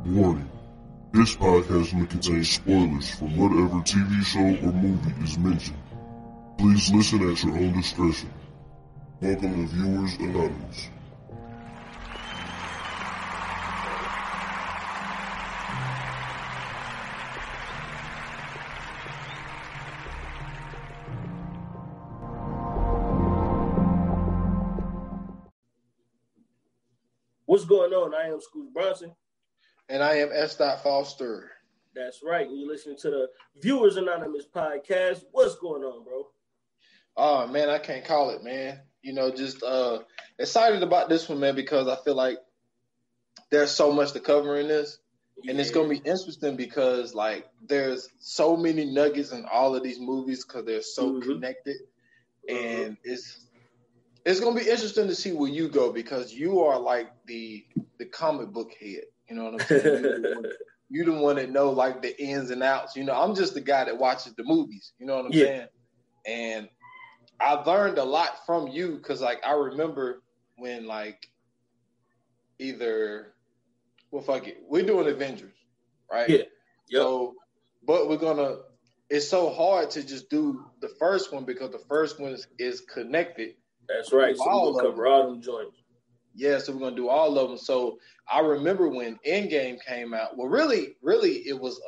Warning. This podcast may contain spoilers from whatever TV show or movie is mentioned. Please listen at your own discretion. Welcome to Viewers Anonymous. What's going on? I am Scooter Bronson. And I am S. Foster. That's right. And you're listening to the Viewers Anonymous podcast. What's going on, bro? Oh, man, I can't call it, man. Just excited about this one, man, because I feel like there's so much to cover in this. Yeah. And it's going to be interesting because, there's so many nuggets in all of these movies because they're so connected. And it's going to be interesting to see where you go because you are like the comic book head. You know what I'm saying? You're the one that know the ins and outs. I'm just the guy that watches the movies. You know what I'm saying? And I've learned a lot from you because I remember when we're doing Avengers, right? Yeah. Yep. So, but it's so hard to just do the first one because the first one is connected. That's right. So we're going to cover all them joints. Yeah, so we're going to do all of them. So I remember when Endgame came out. Well, really, it was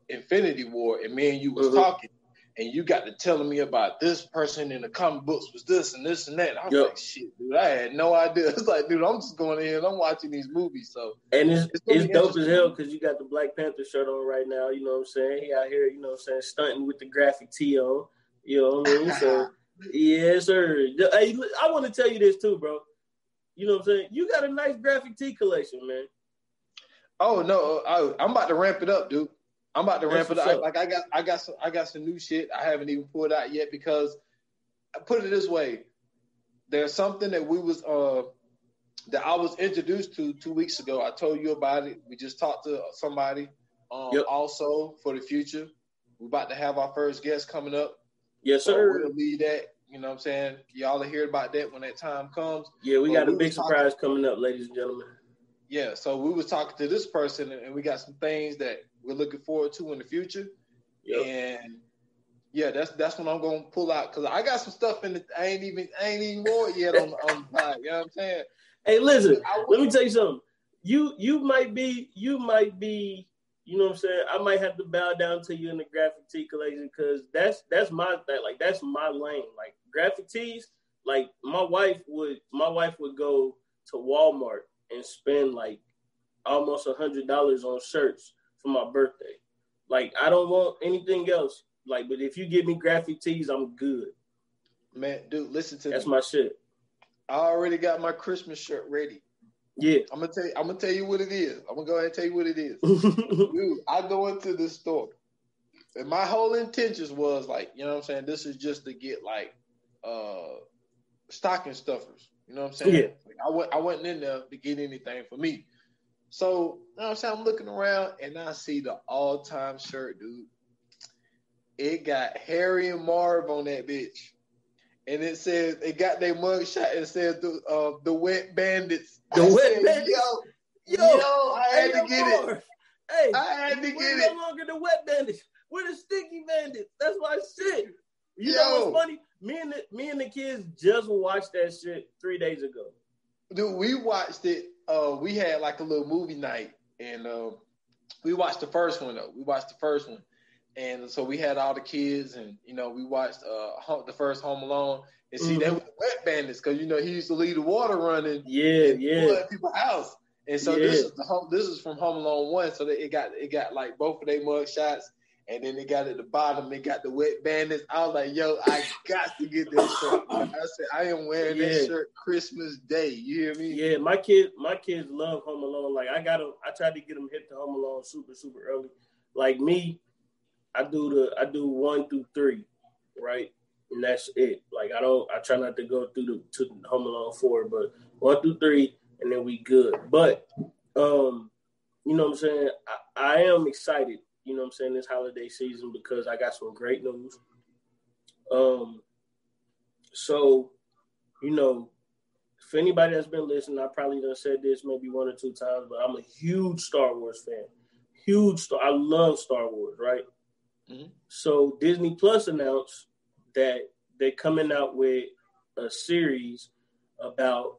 Infinity War, and me and you was talking, and you got to telling me about this person in the comic books was this and this and that. And I was like, shit, dude, I had no idea. It's like, dude, I'm just going in and I'm watching these movies. So and it's dope as hell because you got the Black Panther shirt on right now. You know what I'm saying? He out here, you know what I'm saying, stunting with the graphic tee on. You know what I mean? So, yes, sir. Hey, I want to tell you this too, bro. You know what I'm saying? You got a nice graphic tee collection, man. Oh no, I'm about to ramp it up, dude. I'm about to ramp it up. I got some new shit I haven't even pulled out yet because I put it this way: there's something that that I was introduced to 2 weeks ago. I told you about it. We just talked to somebody. Also for the future, we're about to have our first guest coming up. Yes, sir. We'll leave that. You know what I'm saying? Y'all will hear about that when that time comes. Yeah, we got a big surprise coming up, ladies and gentlemen. Yeah, so we was talking to this person, and we got some things that we're looking forward to in the future. Yep. And yeah, that's when I'm gonna pull out because I got some stuff in it. I ain't even wore it yet on the pod. You know what I'm saying? Hey, listen, let me tell you something. You might be. You know what I'm saying? I might have to bow down to you in the graphic tee collection because that's my thing. That's my lane. Graphic tees. My wife would go to Walmart and spend almost $100 on shirts for my birthday. I don't want anything else. But if you give me graphic tees, I'm good. Man, dude, listen to me. That's my shit. I already got my Christmas shirt ready. Yeah. I'm gonna tell you what it is. I'm gonna go ahead and tell you what it is. Dude, I go into this store. And my whole intentions was you know what I'm saying, this is just to get stocking stuffers. You know what I'm saying? Yeah. I wasn't in there to get anything for me. So, you know what I'm saying? I'm looking around and I see the all-time shirt, dude. It got Harry and Marv on that bitch. And it got their mug shot and said the Wet Bandits. The Wet Bandits? Yo, I had to get it. Hey, I had to get we're it. no longer the Wet Bandits. We're the Sticky Bandits. That's my shit. You know what's funny? Me and the kids just watched that shit 3 days ago. Dude, we watched it. We had a little movie night, and we watched the first one though. And so we had all the kids, and we watched the first Home Alone. And see, they were the Wet Bandits because he used to leave the water running. Yeah. Flood people's house. And so this is from Home Alone 1. So it got both of their mug shots, and then they got at the bottom. They got the Wet Bandits. I was like, yo, I got to get this shirt. I said, I am wearing that shirt Christmas Day. You hear me? Yeah, my kids love Home Alone. I tried to get them hip to Home Alone super, super early. Me. I do 1 through 3, right? And that's it. I try not to go to Home Alone 4, but 1 through 3, and then we good. But you know what I'm saying? I am excited, you know what I'm saying, this holiday season because I got some great news. So, for anybody that's been listening, I probably done said this maybe 1 or 2 times, but I'm a huge Star Wars fan. I love Star Wars, right? Mm-hmm. So Disney Plus announced that they're coming out with a series about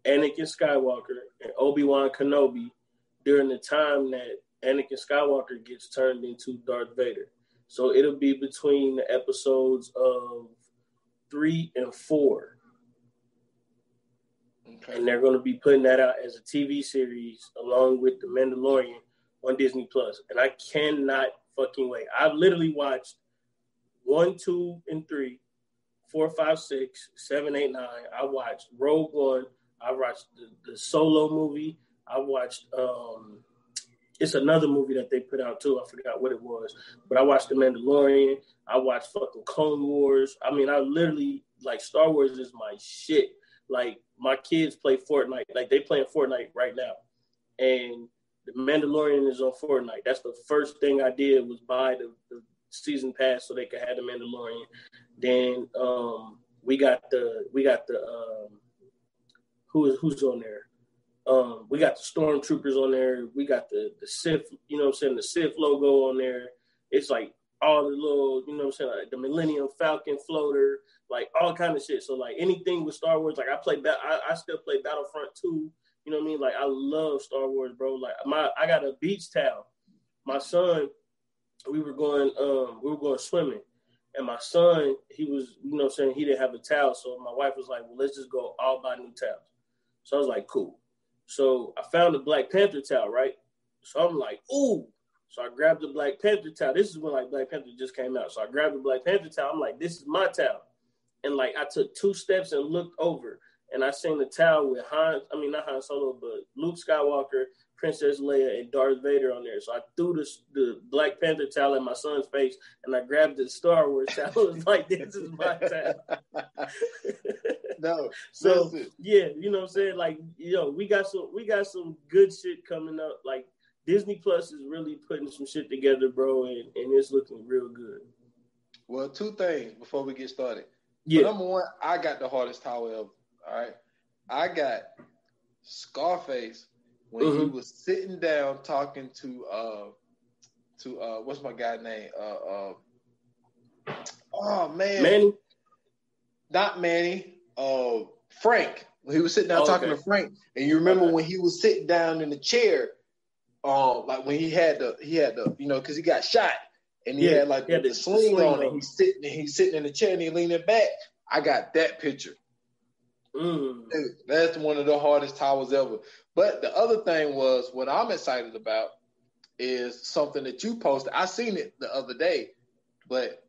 Anakin Skywalker and Obi-Wan Kenobi during the time that Anakin Skywalker gets turned into Darth Vader. So it'll be between the episodes of 3 and 4. Okay. And they're going to be putting that out as a TV series along with The Mandalorian on Disney Plus. And I cannot fucking wait. I've literally watched 1, 2, and 3, 4, 5, 6, 7, 8, 9. I watched Rogue One. I watched the Solo movie. I watched it's another movie that they put out too. I forgot what it was. But I watched The Mandalorian. I watched fucking Clone Wars. I mean, I literally, like, Star Wars is my shit. Like, my kids play Fortnite. Like, they playing Fortnite right now. And The Mandalorian is on Fortnite. That's the first thing I did was buy the season pass so they could have The Mandalorian. Then we got the who's on there? We got the Stormtroopers on there. We got the Sith, you know what I'm saying, the Sith logo on there. It's like all the little, you know what I'm saying, like the Millennium Falcon floater, like all kind of shit. So like anything with Star Wars, like I still play Battlefront 2. You know what I mean? Like I love Star Wars, bro. Like I got a beach towel. My son, we were going swimming. And my son, he was, you know what I'm saying, he didn't have a towel. So my wife was like, well, let's just go all buy new towels. So I was like, cool. So I found the Black Panther towel, right? So I'm like, ooh. So I grabbed the Black Panther towel. This is when like Black Panther just came out. So I grabbed the Black Panther towel. I'm like, this is my towel. And like I took 2 steps and looked over. And I seen the towel with not Han Solo, but Luke Skywalker, Princess Leia, and Darth Vader on there. So I threw the Black Panther towel in my son's face, and I grabbed the Star Wars towel. I was like, this is my towel. No. So, yeah, you know what I'm saying? Like, we got some good shit coming up. Like, Disney Plus is really putting some shit together, bro, and it's looking real good. Well, 2 things before we get started. Yeah. But number 1, I got the hardest towel ever. All right. I got Scarface when he was sitting down talking to what's my guy name? Oh man. Manny? Not Manny. Frank. When he was sitting down talking to Frank. And you remember when he was sitting down in the chair, like when he had the because he got shot and he had like the sling on it. He's sitting in the chair and he leaning back. I got that picture. Dude, that's one of the hardest towels ever. But the other thing was what I'm excited about is something that you posted. I seen it the other day, but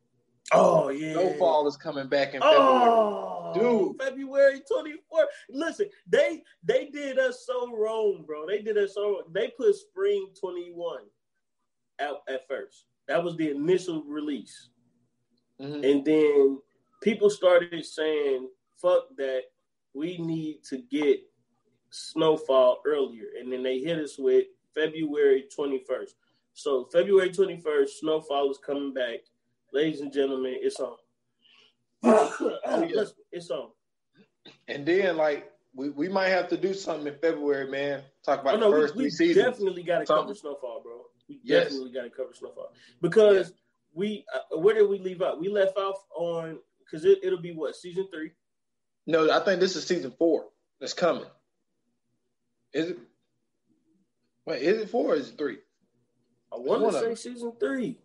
Snowfall is coming back in February. Dude, February 24th. Listen, they did us so wrong, bro. They did us so wrong. They put Spring 21 out at first. That was the initial release. Mm-hmm. And then people started saying, fuck that. We need to get Snowfall earlier. And then they hit us with February 21st. So February 21st, Snowfall is coming back. Ladies and gentlemen, it's on. It's on. And then, like, we might have to do something in February, man. Talk about the first 3 seasons. We definitely got to cover Snowfall, bro. We definitely got to cover Snowfall. Because we where did we leave out? We left off on, because it'll be what, season 3? No, I think this is season 4 that's coming. Is it? Wait, is it 4 or is it 3? I want to say season 3.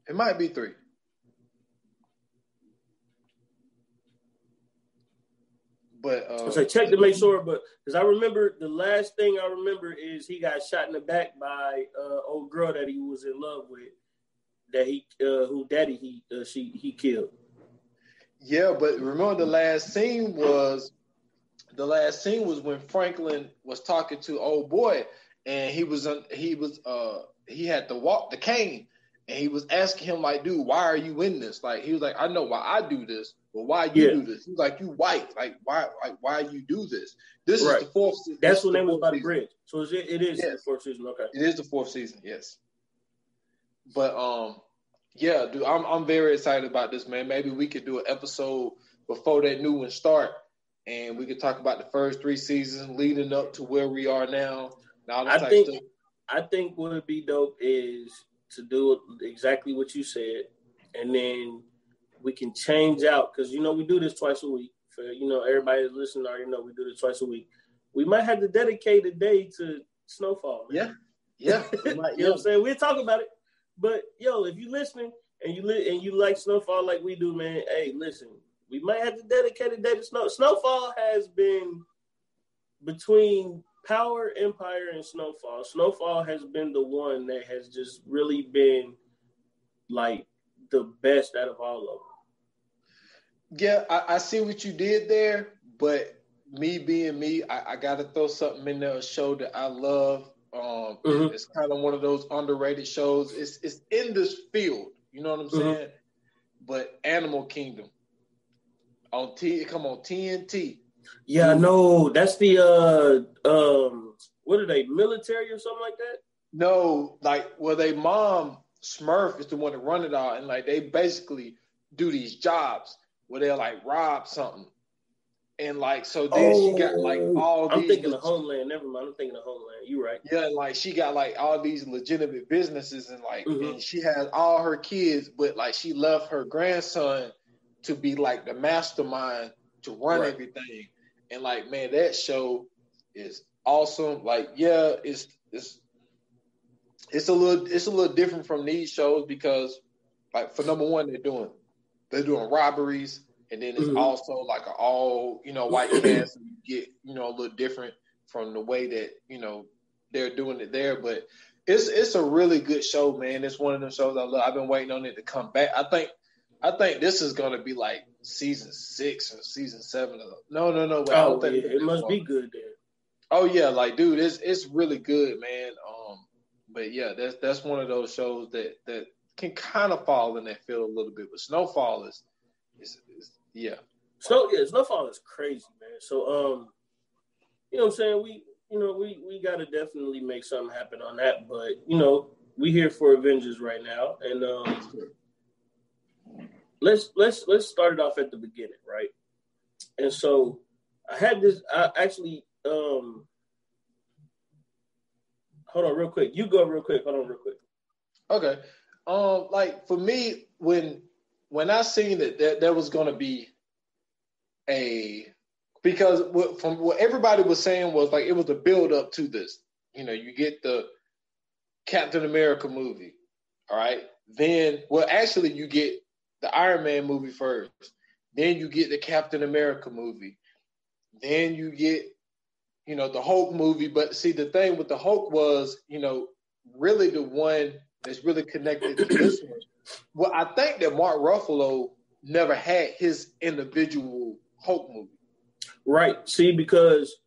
It might be 3. But so check to make sure, but because I remember the last thing I remember is he got shot in the back by old girl that he was in love with, that he killed. Yeah, but remember the last scene was when Franklin was talking to old boy, and he had to walk the cane, and he was asking him like, dude, why are you in this? Like, he was like, I know why I do this, but why you do this? He was like, you white, like why you do this? This is the 4th season. That's when they was by the bridge. So it is the 4th season. Okay, it is the 4th season. Yes, but yeah, dude, I'm very excited about this, man. Maybe we could do an episode before that new one start and we could talk about the first 3 seasons leading up to where we are now. And all that I type of think stuff. I think what would be dope is to do exactly what you said, and then we can change out because we do this twice a week. For everybody that's listening already know we do this twice a week. We might have to dedicate a day to Snowfall. Man. Yeah. You know what I'm saying? We'll talk about it. But if you listening and you like Snowfall like we do, man, hey, listen, we might have to dedicate a day to Snowfall has been between Power, Empire, and Snowfall. Snowfall has been the one that has just really been like the best out of all of them. Yeah, I see what you did there, but me being me, I got to throw something in there, a show that I love. It's kind of one of those underrated shows. It's in this field, you know what I'm saying? But Animal Kingdom come on TNT. Yeah, no, that's the what are they, military or something like that? No, they mom Smurf is the one that run it all, and like they basically do these jobs where they'll like rob something. And like so then she got like all these. I'm thinking of Homeland. Never mind. I'm thinking of Homeland. You right. Yeah, like she got like all these legitimate businesses and like and she has all her kids, but like she left her grandson to be like the mastermind to run everything. And like, man, that show is awesome. Like, yeah, it's a little different from these shows because like for number one, they're doing robberies. And then it's also like an all, white cast. And you get, a little different from the way that, they're doing it there. But it's a really good show, man. It's one of them shows I love. I've been waiting on it to come back. I think this is going to be like season 6 or season 7. No. Wait, I don't think it must be good then. Oh yeah, like dude, it's really good, man. But yeah, that's one of those shows that can kind of fall in that field a little bit. But Snowfall is yeah. Snowfall is crazy, man. So you know what I'm saying? We gotta definitely make something happen on that. But we here for Avengers right now. And let's start it off at the beginning, right? And so I actually hold on real quick. You go real quick. Hold on real quick. Okay. Like for me, when I seen that there was going to be because from what everybody was saying was like it was a build up to this. You get the Captain America movie, all right? Then, actually, you get the Iron Man movie first. Then you get the Captain America movie. Then you get, the Hulk movie. But see, the thing with the Hulk was, really the one that's really connected to this one. Well, I think that Mark Ruffalo never had his individual Hulk movie. Right. See, because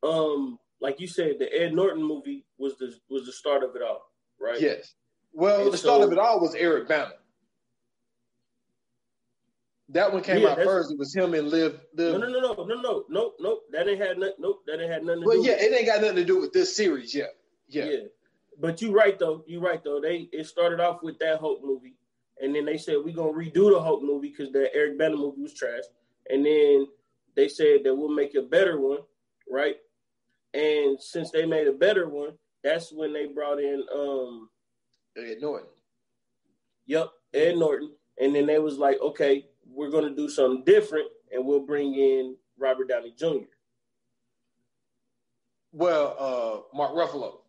like you said, the Ed Norton movie was the start of it all, right? Yes. Well, and the start of it all was Eric Bana. That one came out first. It was him and Liv. No. That ain't had nothing. Nope, that ain't had nothing to do. Well, yeah, it ain't got nothing to do with this series. Yeah. But you're right though. It started off with that Hulk movie, and then they said we're gonna redo the Hulk movie because the Eric Bana movie was trash, and then they said that we'll make a better one, right? And since they made a better one, that's when they brought in Ed Norton. Yep, Ed Norton, and then they was like, okay, we're gonna do something different, and we'll bring in Robert Downey Jr. Well, Mark Ruffalo.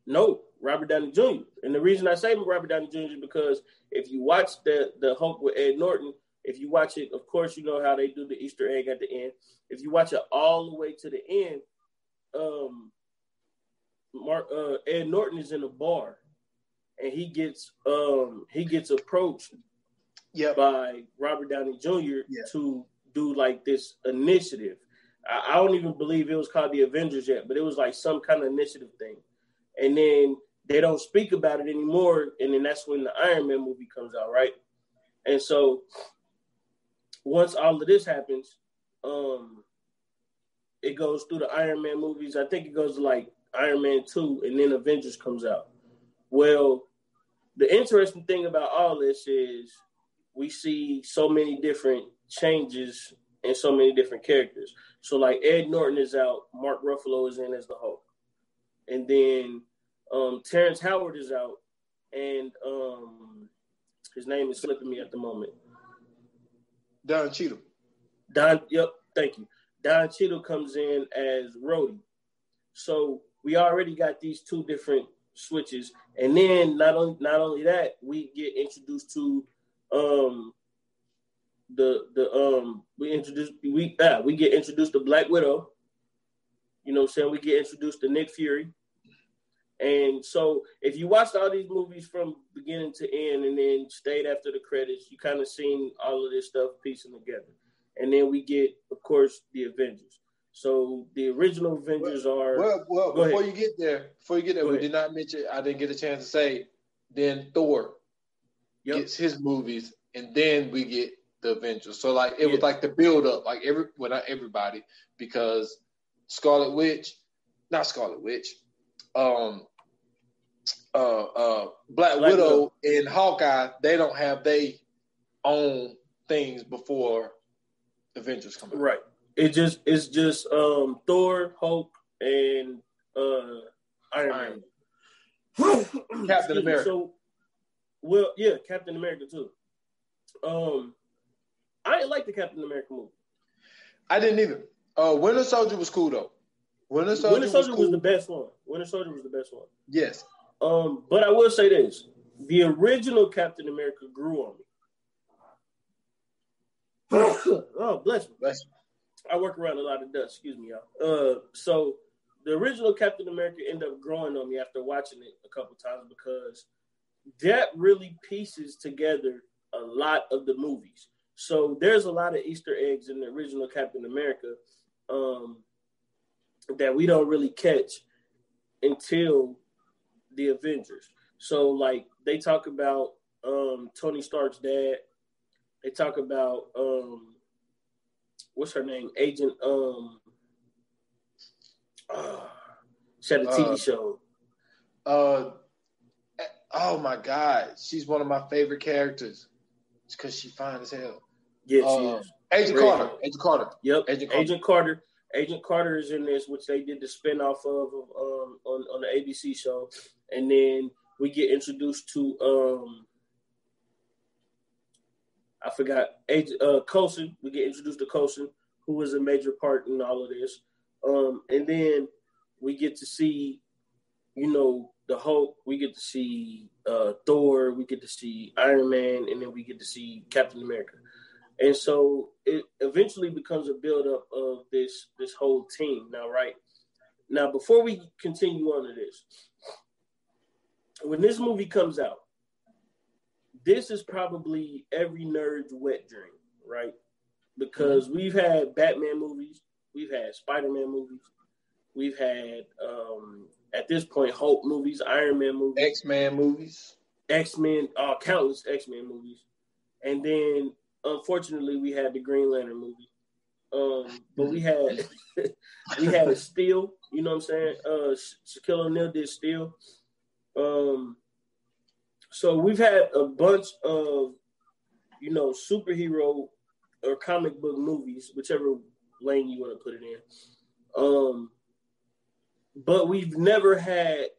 No, Robert Downey Jr. And the reason I say Robert Downey Jr. is because if you watch the Hulk with Ed Norton, if you watch it, of course, you know how they do the Easter egg at the end. If you watch it all the way to the end, Ed Norton is in a bar, and he gets approached by Robert Downey Jr. to do like this initiative. I don't even believe it was called the Avengers yet, but it was like some kind of initiative thing. And then they don't speak about it anymore, and then that's when the Iron Man movie comes out, right? And so once all of this happens, it goes through the Iron Man movies. I think it goes to like Iron Man 2, and then Avengers comes out. Well, the interesting thing about all this is we see so many different changes and so many different characters. So like Ed Norton is out, Mark Ruffalo is in as the Hulk, and then Terrence Howard is out, and his name is slipping me at the moment. Don Cheadle. Thank you. Don Cheadle comes in as Rhodey. So we already got these two different switches, and then not only that, we get introduced to we get introduced to Black Widow. You know what I'm saying? We get introduced to Nick Fury. And so if you watched all these movies from beginning to end and then stayed after the credits, you kind of seen all of this stuff piecing together. And then we get, of course, the Avengers. So the original Avengers are... Well, before you get there, we did not mention, I didn't get a chance to say, then Thor gets his movies, and then we get the Avengers. So, like, it was like the build-up, like, not everybody, because Black Widow and Hawkeye, they don't have their own things before Avengers come out. Right. It's just Thor, Hulk, and Iron Man. Captain America. So, Captain America too. I didn't like the Captain America movie. I didn't either. Winter Soldier was cool though. Winter Soldier was the best one. Winter Soldier was the best one. Yes. But I will say this: the original Captain America grew on me. Oh, bless me. Bless you. I work around a lot of dust. Excuse me, y'all. So the original Captain America ended up growing on me after watching it a couple times because that really pieces together a lot of the movies. So there's a lot of Easter eggs in the original Captain America that we don't really catch until the Avengers. So like they talk about Tony Stark's dad. They talk about what's her name? Agent she had a TV show. Oh my God. She's one of my favorite characters. It's because she's fine as hell. Yeah, she is. Agent Carter. Yep. Agent Carter. Agent Carter is in this, which they did the spinoff of on the ABC show. And then we get introduced to I forgot Coulson. We get introduced to Coulson, who was a major part in all of this. And then we get to see, the Hulk. We get to see Thor. We get to see Iron Man, and then we get to see Captain America. And so it eventually becomes a buildup of this whole team. Now, right now, before we continue on to this, when this movie comes out, this is probably every nerd's wet dream, right? Because we've had Batman movies, we've had Spider-Man movies, we've had, at this point, Hulk movies, Iron Man movies. X-Men movies. Countless X-Men movies. And then, unfortunately, we had the Green Lantern movie. But we had Steel, you know what I'm saying? Shaquille O'Neal did Steel. So we've had a bunch of, superhero or comic book movies, whichever lane you want to put it in. But we've never had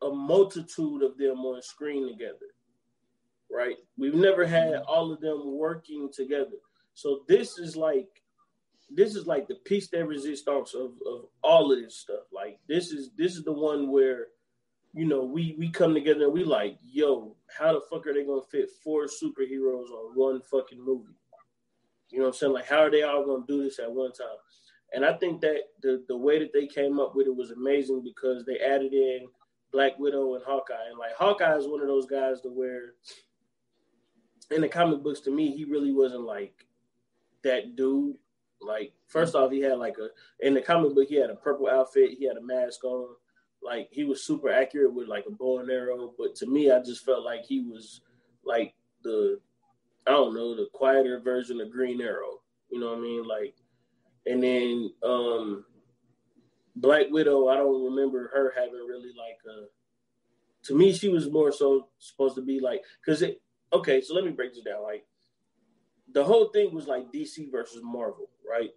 a multitude of them on screen together, right? We've never had all of them working together. So this is like the piece de resistance of all of this stuff. Like this is the one where, we come together and we like, yo, how the fuck are they gonna fit 4 superheroes on one fucking movie? You know what I'm saying? Like, how are they all gonna do this at one time? And I think that the way that they came up with it was amazing because they added in Black Widow and Hawkeye. And like Hawkeye is one of those guys to where in the comic books, to me, he really wasn't like that dude. Like, first off, he had in the comic book, he had a purple outfit, he had a mask on. Like, he was super accurate with like a bow and arrow. But to me, I just felt like he was like the quieter version of Green Arrow. You know what I mean? Like, and then Black Widow, I don't remember her having really to me, she was more so supposed to be like, so let me break this down. Like, the whole thing was like DC versus Marvel, right?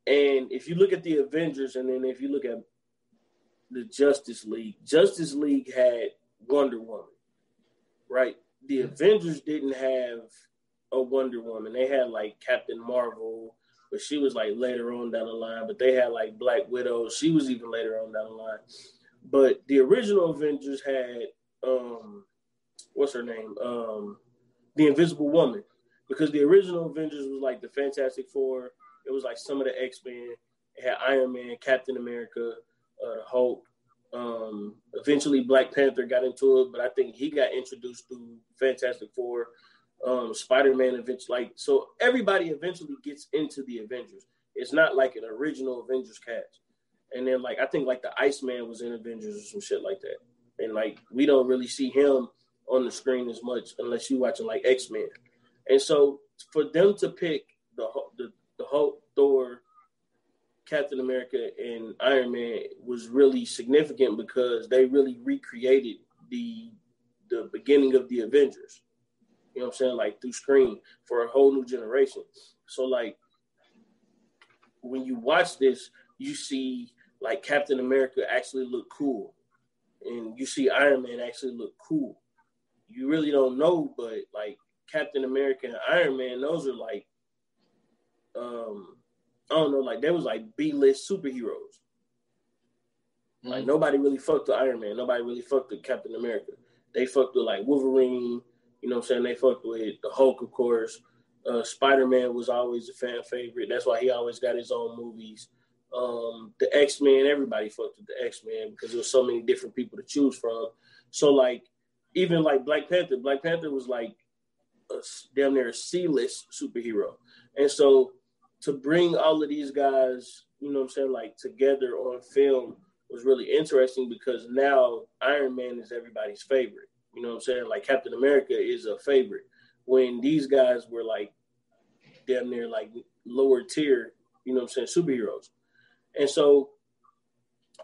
And if you look at the Avengers, and then if you look at the Justice League had Wonder Woman, right? The Avengers didn't have a Wonder Woman. They had like Captain Marvel, but she was like later on down the line. But they had like Black Widow. She was even later on down the line. But the original Avengers had what's her name? The Invisible Woman. Because the original Avengers was like the Fantastic Four. It was like some of the X-Men. It had Iron Man, Captain America, Hulk. Eventually Black Panther got into it, but I think he got introduced through Fantastic Four. Spider-Man eventually, like, so everybody eventually gets into the Avengers. It's not like an original Avengers cast. And then like I think like the Iceman was in Avengers or some shit like that. And like we don't really see him on the screen as much unless you're watching like X-Men. And so for them to pick the Hulk, Thor, Captain America, and Iron Man was really significant because they really recreated the beginning of the Avengers. You know what I'm saying? Like through screen for a whole new generation. So like when you watch this, you see like Captain America actually look cool. And you see Iron Man actually look cool. You really don't know, but like Captain America and Iron Man, those are like I don't know, like they was like B-list superheroes. Like nobody really fucked with Iron Man. Nobody really fucked with Captain America. They fucked with like Wolverine. You know what I'm saying? They fucked with the Hulk, of course. Spider-Man was always a fan favorite. That's why he always got his own movies. The X-Men, everybody fucked with the X-Men because there was so many different people to choose from. So like even like Black Panther was like damn near a C-list superhero. And so to bring all of these guys, you know what I'm saying, like together on film was really interesting because now Iron Man is everybody's favorite. You know what I'm saying? Like Captain America is a favorite when these guys were like damn near like lower tier, you know what I'm saying, superheroes. And so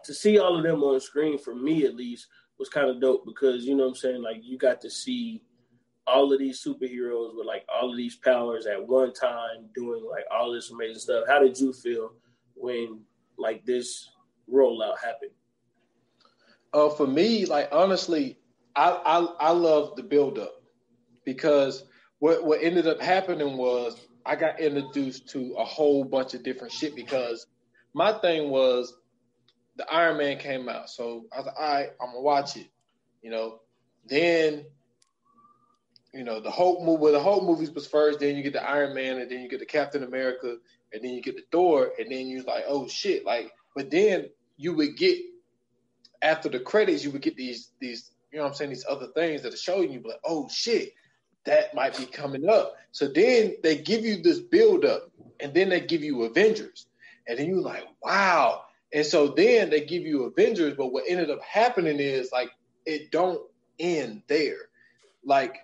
to see all of them on screen, for me at least, was kind of dope because, you know what I'm saying, like you got to see all of these superheroes with like all of these powers at one time doing like all this amazing stuff. How did you feel when like this rollout happened? For me, like honestly, I love the build up because what ended up happening was I got introduced to a whole bunch of different shit because my thing was the Iron Man came out. So I was like, all right, I'm gonna watch it. You know, then you know, the Hulk movies was first, then you get the Iron Man, and then you get the Captain America, and then you get the Thor, and then you're like, oh shit, like, but then you would get after the credits, you would get these, you know what I'm saying, these other things that are showing you, like, oh shit, that might be coming up. So then they give you this build up, and then they give you Avengers, and then you're like, wow. And so then they give you Avengers, but what ended up happening is like it don't end there. Like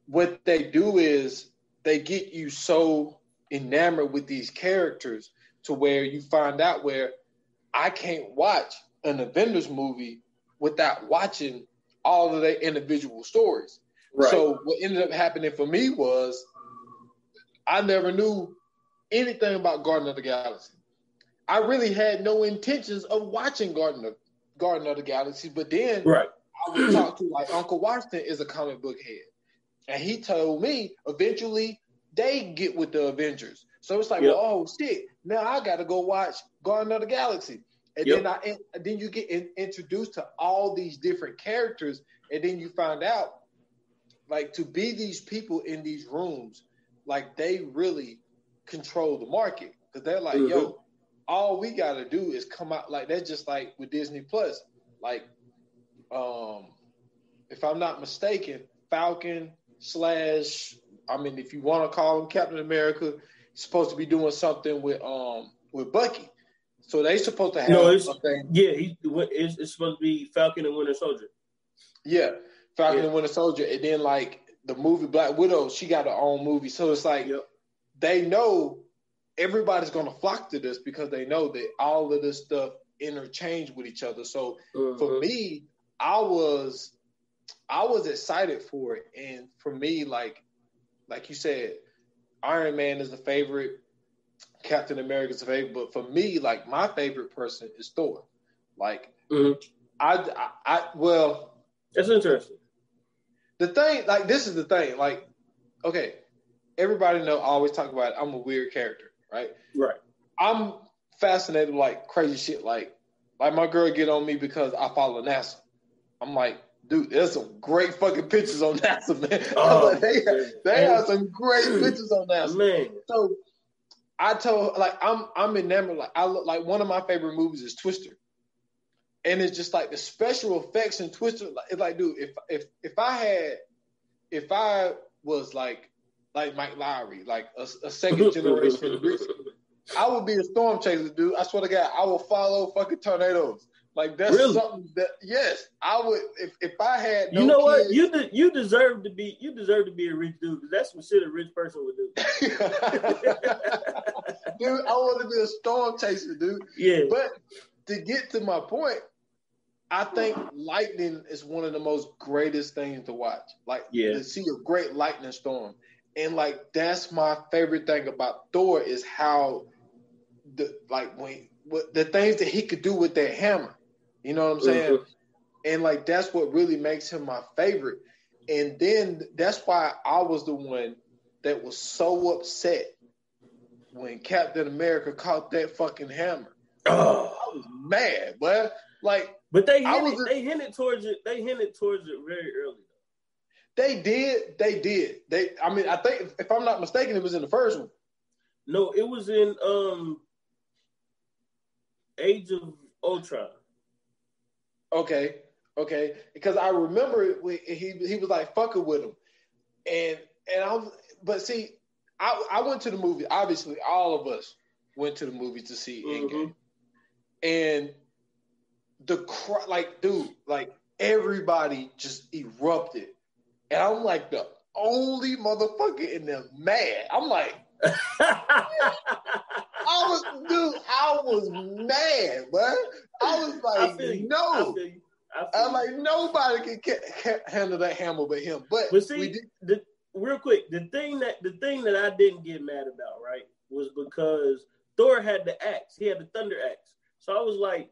what they do is they get you so enamored with these characters to where you find out where I can't watch an Avengers movie without watching all of their individual stories. Right. So what ended up happening for me was I never knew anything about Guardians of the Galaxy. I really had no intentions of watching Guardians of the Galaxy, but then I would talk to like Uncle Washington is a comic book head. And he told me eventually they get with the Avengers. So it's like, well, oh shit, now I got to go watch Guardians of the Galaxy. And then you get introduced to all these different characters. And then you find out, like, to be these people in these rooms, like, they really control the market. Because they're like, yo, all we got to do is come out. Like, that's just like with Disney Plus. Like, if I'm not mistaken, Falcon / I mean, if you want to call him Captain America, he's supposed to be doing something with Bucky. So they supposed to have something. Yeah, it's supposed to be Falcon and Winter Soldier. Yeah, Falcon and Winter Soldier. And then, like, the movie Black Widow, she got her own movie. So it's like they know everybody's going to flock to this because they know that all of this stuff interchange with each other. So for me, I was excited for it. And for me, like you said, Iron Man is a favorite. Captain America is a favorite. But for me, like, my favorite person is Thor. Like, well, that's interesting. The thing, like, this is the thing. Like, okay, everybody know I always talk about it, I'm a weird character, right? Right. I'm fascinated with, like, crazy shit. Like my girl get on me because I follow NASA. I'm like, dude, there's some great fucking pictures on NASA, man. Oh, like, they have some great pictures on NASA. Man. So I told, like, I'm enamored. Like, I look, like, one of my favorite movies is Twister. And it's just like the special effects in Twister. It's like, dude, if I was like Mike Lowry, like a second generation rich, I would be a storm chaser, dude. I swear to God, I will follow fucking tornadoes. Like, that's something that, yes, I would. If I had no, you know kids, what, you deserve to be a rich dude, because that's some shit a rich person would do. Dude, I want to be a storm chaser, dude. Yeah, but to get to my point, I think lightning is one of the most greatest things to watch. Like, to see a great lightning storm. And, like, that's my favorite thing about Thor is how the things that he could do with that hammer. You know what I'm saying? Mm-hmm. And, like, that's what really makes him my favorite. And then that's why I was the one that was so upset when Captain America caught that fucking hammer. Oh. I was mad, but like, but they hinted towards it very early. They did. I mean, I think, if I'm not mistaken, it was in the first one. No, it was in Age of Ultron. Okay, because I remember he was like fucking with him, and but see, I went to the movie. Obviously, all of us went to the movie to see Endgame, and everybody just erupted, and I'm like the only motherfucker in there mad. I'm like, I was mad, man. I was like, no. I'm like, nobody can handle that hammer but him. But see, real quick, the thing that I didn't get mad about, right, was because Thor had the axe. He had the thunder axe. So I was like,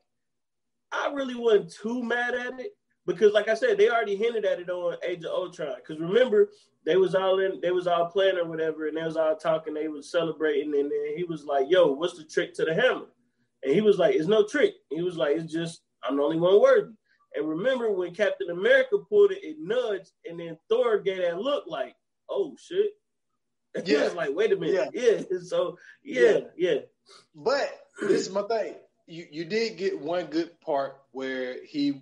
I really wasn't too mad at it, because, like I said, they already hinted at it on Age of Ultron. Because remember, they was all playing or whatever, and they was all talking, they was celebrating, and then he was like, yo, what's the trick to the hammer? And he was like, it's no trick. He was like, it's just, I'm the only one worthy. And remember when Captain America pulled it, it nudged, and then Thor gave that look like, oh, shit. And he was like, wait a minute. Yeah. So, yeah. But this is my thing. You did get one good part where he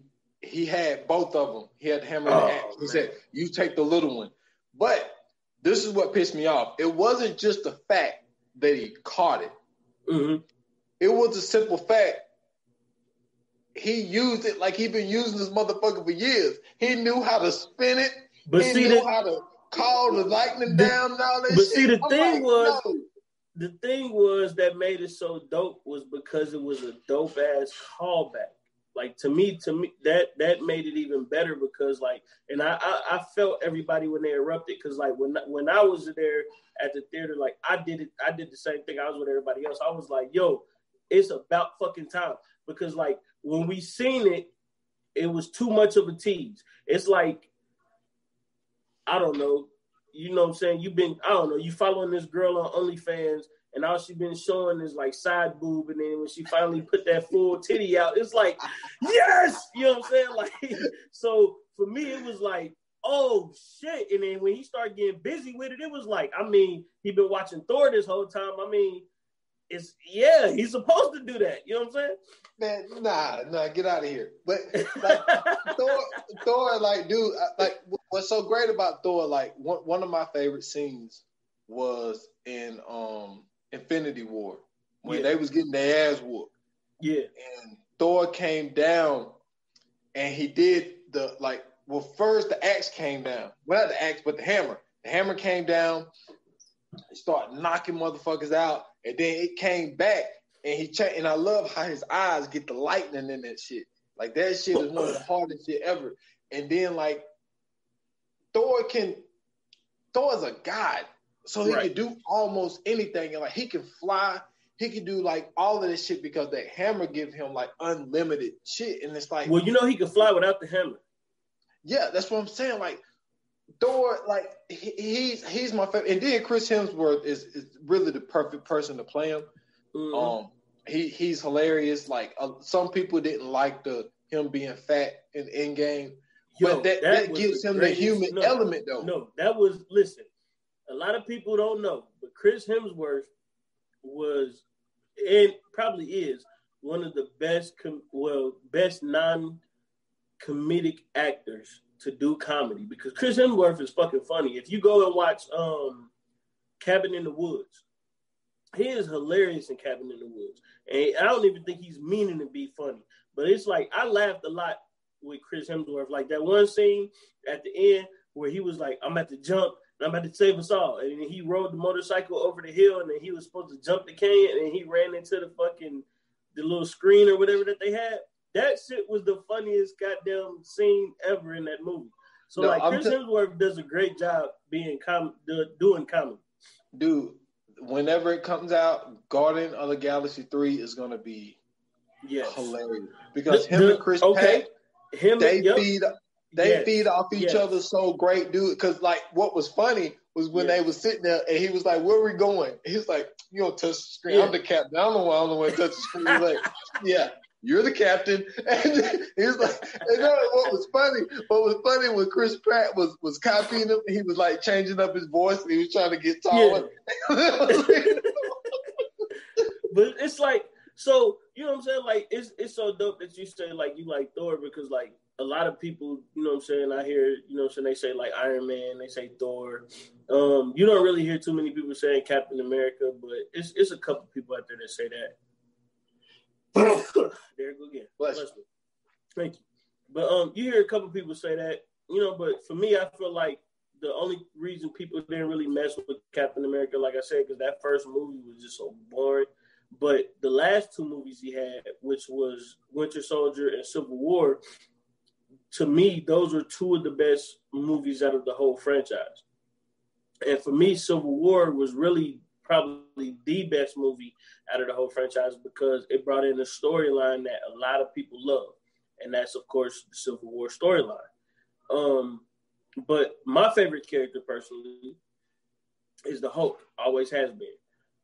had both of them. He had the hammer and the axe. He said, you take the little one. But this is what pissed me off. It wasn't just the fact that he caught it. Mm-hmm. It was a simple fact. He used it like he'd been using this motherfucker for years. He knew how to spin it. But he knew how to call the lightning down and all that shit. But see, the thing was that made it so dope was because it was a dope ass callback. Like, to me, that made it even better, because, like, and I felt everybody when they erupted, because, like, when I was there at the theater, like, I did the same thing. I was with everybody else. I was like, yo, it's about fucking time, because, like, when we seen it, it was too much of a tease. It's like, I don't know. You know what I'm saying? You following this girl on OnlyFans, and all she been showing is, like, side boob, and then when she finally put that full titty out, it's like, yes! You know what I'm saying? Like, so for me, it was like, oh, shit. And then when he started getting busy with it, it was like, I mean, he been watching Thor this whole time. I mean, he's supposed to do that. You know what I'm saying? Man, nah, get out of here. But, like, Thor, like, dude, like, what's so great about Thor, like, one of my favorite scenes was in Infinity War, when they was getting their ass whooped. Yeah. And Thor came down, and he did first the axe came down. Well, not the axe, but the hammer. The hammer came down, he started knocking motherfuckers out, and then it came back, and he changed. And I love how his eyes get the lightning in that shit. Like, that shit is one of the hardest shit ever. And then, like, Thor is a god. So he could do almost anything. And like he can fly. He could do like all of this shit because that hammer give him like unlimited shit. And it's like, well, you know, he could fly without the hammer. Yeah, that's what I'm saying. Like Thor, like he's my favorite. And then Chris Hemsworth is really the perfect person to play him. Mm-hmm. He's hilarious. Like some people didn't like him being fat in Endgame, but that gives him the human element though. No, that was listen. A lot of people don't know, but Chris Hemsworth was and probably is one of the best non-comedic actors to do comedy because Chris Hemsworth is fucking funny. If you go and watch Cabin in the Woods, he is hilarious in Cabin in the Woods. And I don't even think he's meaning to be funny. But it's like, I laughed a lot with Chris Hemsworth. Like that one scene at the end where he was like, I'm at the jump and I'm about to save us all. And he rode the motorcycle over the hill and then he was supposed to jump the cane and he ran into the little screen or whatever that they had. That shit was the funniest goddamn scene ever in that movie. So Chris Hemsworth does a great job doing comedy. Dude, whenever it comes out, Guardian of the Galaxy 3 is going to be hilarious. Because him and Chris Pratt, they feed off each other so great, dude. Because, like, what was funny was when they was sitting there and he was like, where are we going? He was like, you don't touch the screen. I'm the captain. I don't know why I'm the one to touch the screen. He's like, yeah. You're the captain. And he was like, and what was funny when Chris Pratt was copying him, he was like changing up his voice and he was trying to get taller. Yeah. But it's like, so, you know what I'm saying? Like, it's so dope that you say, like, you like Thor because, like, a lot of people, you know what I'm saying, I hear, you know what I'm saying, they say, like, Iron Man, they say Thor. You don't really hear too many people saying Captain America, but it's a couple people out there that say that. There you go again. Bless me. Thank you. But you hear a couple people say that, you know, but for me, I feel like the only reason people didn't really mess with Captain America, like I said, because that first movie was just so boring. But the last two movies he had, which was Winter Soldier and Civil War, to me, those were two of the best movies out of the whole franchise. And for me, Civil War was really probably the best movie out of the whole franchise because it brought in a storyline that a lot of people love. And that's, of course, the Civil War storyline. But my favorite character, personally, is the Hulk. Always has been.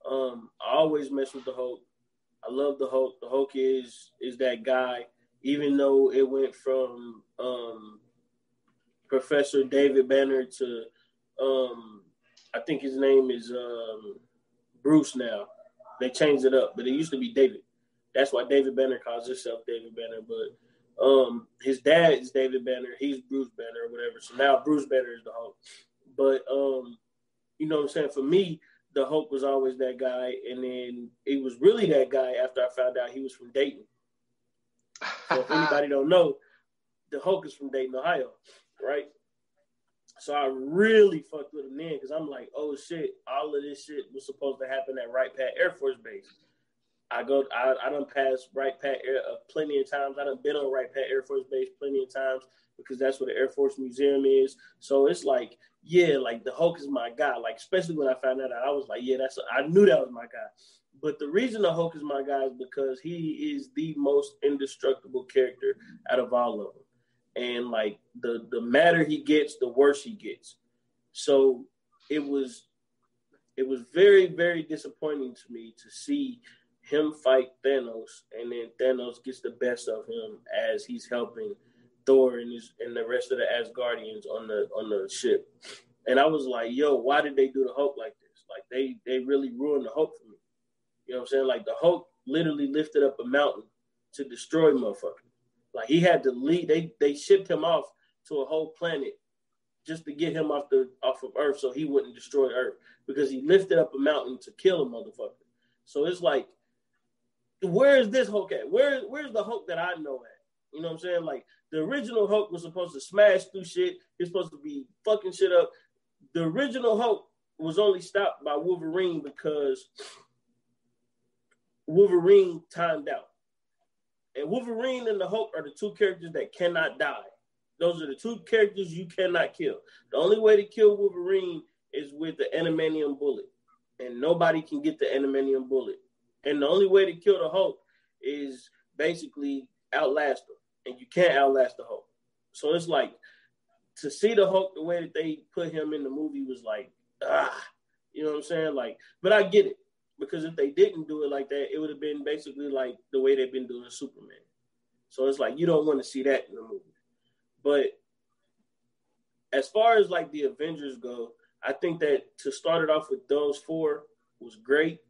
I always mess with the Hulk. I love the Hulk. The Hulk is that guy, even though it went from Professor David Banner to, I think his name is Bruce now. They changed it up, but it used to be David. That's why David Banner calls himself David Banner. But his dad is David Banner. He's Bruce Banner or whatever. So now Bruce Banner is the Hulk. But, you know what I'm saying? For me, the Hulk was always that guy. And then it was really that guy after I found out he was from Dayton. So if anybody don't know, the Hulk is from Dayton, Ohio, right? So I really fucked with him then because I'm like, oh shit, all of this shit was supposed to happen at Wright Pat Air Force Base. I done passed Wright Pat plenty of times. I done been on Wright Pat Air Force Base plenty of times because that's where the Air Force Museum is. So it's like, yeah, like the Hulk is my guy. Like, especially when I found that out, I was like, yeah, I knew that was my guy. But the reason the Hulk is my guy is because he is the most indestructible character out of all of them. And like the madder he gets, the worse he gets. So it was very, very disappointing to me to see him fight Thanos, and then Thanos gets the best of him as he's helping Thor and the rest of the Asgardians on the ship. And I was like, yo, why did they do the Hulk like this? Like they really ruined the Hulk for me. You know what I'm saying? Like the Hulk literally lifted up a mountain to destroy motherfuckers. Like he had to leave. They shipped him off to a whole planet just to get him off of Earth so he wouldn't destroy Earth because he lifted up a mountain to kill a motherfucker. So it's like, where is this Hulk at? Where's the Hulk that I know at? You know what I'm saying? Like the original Hulk was supposed to smash through shit. He's supposed to be fucking shit up. The original Hulk was only stopped by Wolverine because Wolverine timed out. And Wolverine and the Hulk are the two characters that cannot die. Those are the two characters you cannot kill. The only way to kill Wolverine is with the adamantium bullet, and nobody can get the adamantium bullet. And the only way to kill the Hulk is basically outlast him, and you can't outlast the Hulk. So it's like, to see the Hulk the way that they put him in the movie was like, you know what I'm saying? Like, but I get it, because if they didn't do it like that, it would have been basically like the way they've been doing Superman. So it's like, you don't want to see that in the movie. But as far as like the Avengers go, I think that to start it off with those four was great,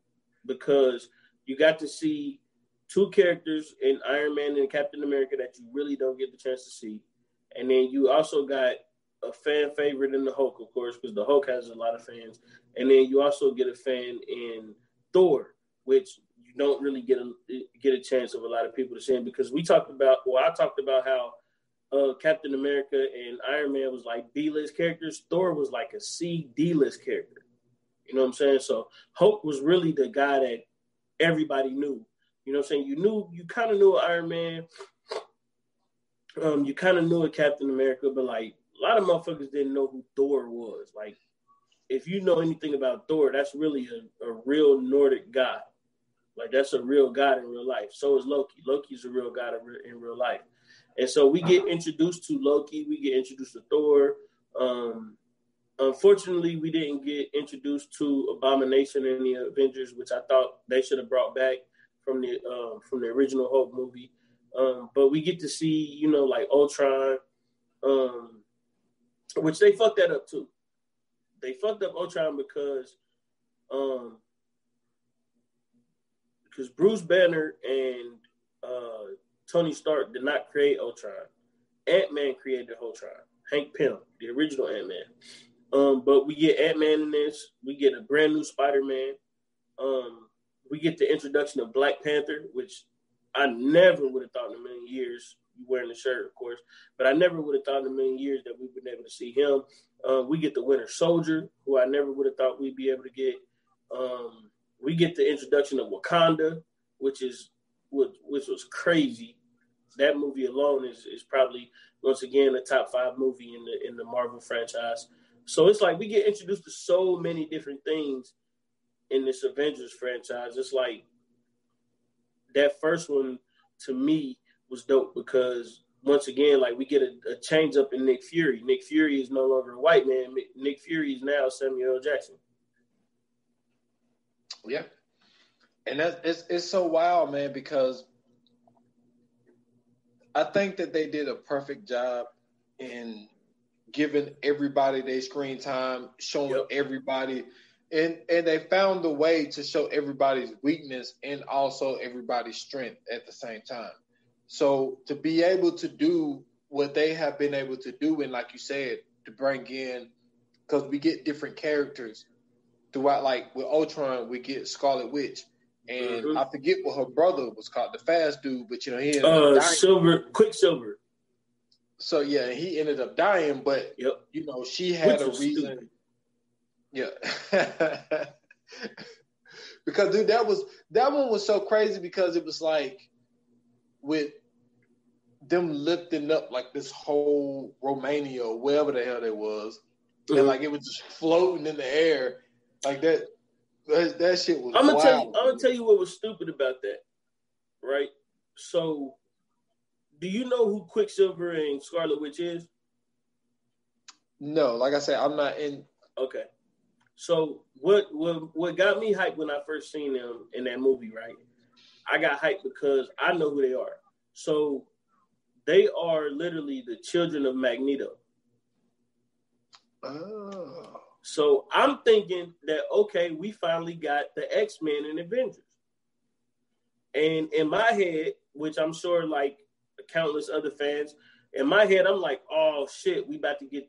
because you got to see two characters in Iron Man and Captain America that you really don't get the chance to see. And then you also got a fan favorite in the Hulk, of course, because the Hulk has a lot of fans. And then you also get a fan in Thor, which you don't really get a chance of a lot of people to see him, because I talked about how Captain America and Iron Man was like B-list characters. Thor was like a C, D-list character. You know what I'm saying? So Hulk was really the guy that everybody knew. You know what I'm saying? You kind of knew Iron Man. You kind of knew a Captain America, but like a lot of motherfuckers didn't know who Thor was. Like, if you know anything about Thor, that's really a real Nordic god. Like, that's a real god in real life. So is Loki. Loki's a real god in real life. And so we get introduced to Loki. We get introduced to Thor. Unfortunately, we didn't get introduced to Abomination in the Avengers, which I thought they should have brought back from the original Hulk movie. But we get to see, you know, like Ultron, which they fucked that up too. They fucked up Ultron because Bruce Banner and Tony Stark did not create Ultron. Ant-Man created Ultron. Hank Pym, the original Ant-Man. But we get Ant-Man in this. We get a brand new Spider-Man. We get the introduction of Black Panther, which I never would have thought in a million years. You wearing the shirt, of course, but I never would have thought in a million years that we'd been able to see him. We get the Winter Soldier, who I never would have thought we'd be able to get. We get the introduction of Wakanda, which was crazy. That movie alone is probably, once again, a top 5 movie in the Marvel franchise. So it's like we get introduced to so many different things in this Avengers franchise. It's like that first one, to me, was dope because, once again, like, we get a change up in Nick Fury. Nick Fury is no longer a white man. Nick Fury is now Samuel L. Jackson. Yeah. And it's so wild, man, because I think that they did a perfect job in giving everybody their screen time, showing everybody, and they found a way to show everybody's weakness and also everybody's strength at the same time. So to be able to do what they have been able to do, and like you said, to bring in, because we get different characters throughout, like with Ultron, we get Scarlet Witch. And I forget what her brother was called, the fast dude, but you know, he ended up dying. Quicksilver. So yeah, he ended up dying, but you know, she had a reason. Stupid. Yeah. Because dude, that one was so crazy, because it was like with them lifting up like this whole Romania or wherever the hell it was, and like it was just floating in the air like that. That shit was wild. I'm gonna tell you what was stupid about that, right? So, do you know who Quicksilver and Scarlet Witch is? No, like I said, I'm not in. Okay, so what got me hyped when I first seen them in that movie, right? I got hyped because I know who they are. So they are literally the children of Magneto. Oh. So I'm thinking that, okay, we finally got the X-Men and Avengers. And in my head, which I'm sure like countless other fans, in my head, I'm like, oh shit, we about to get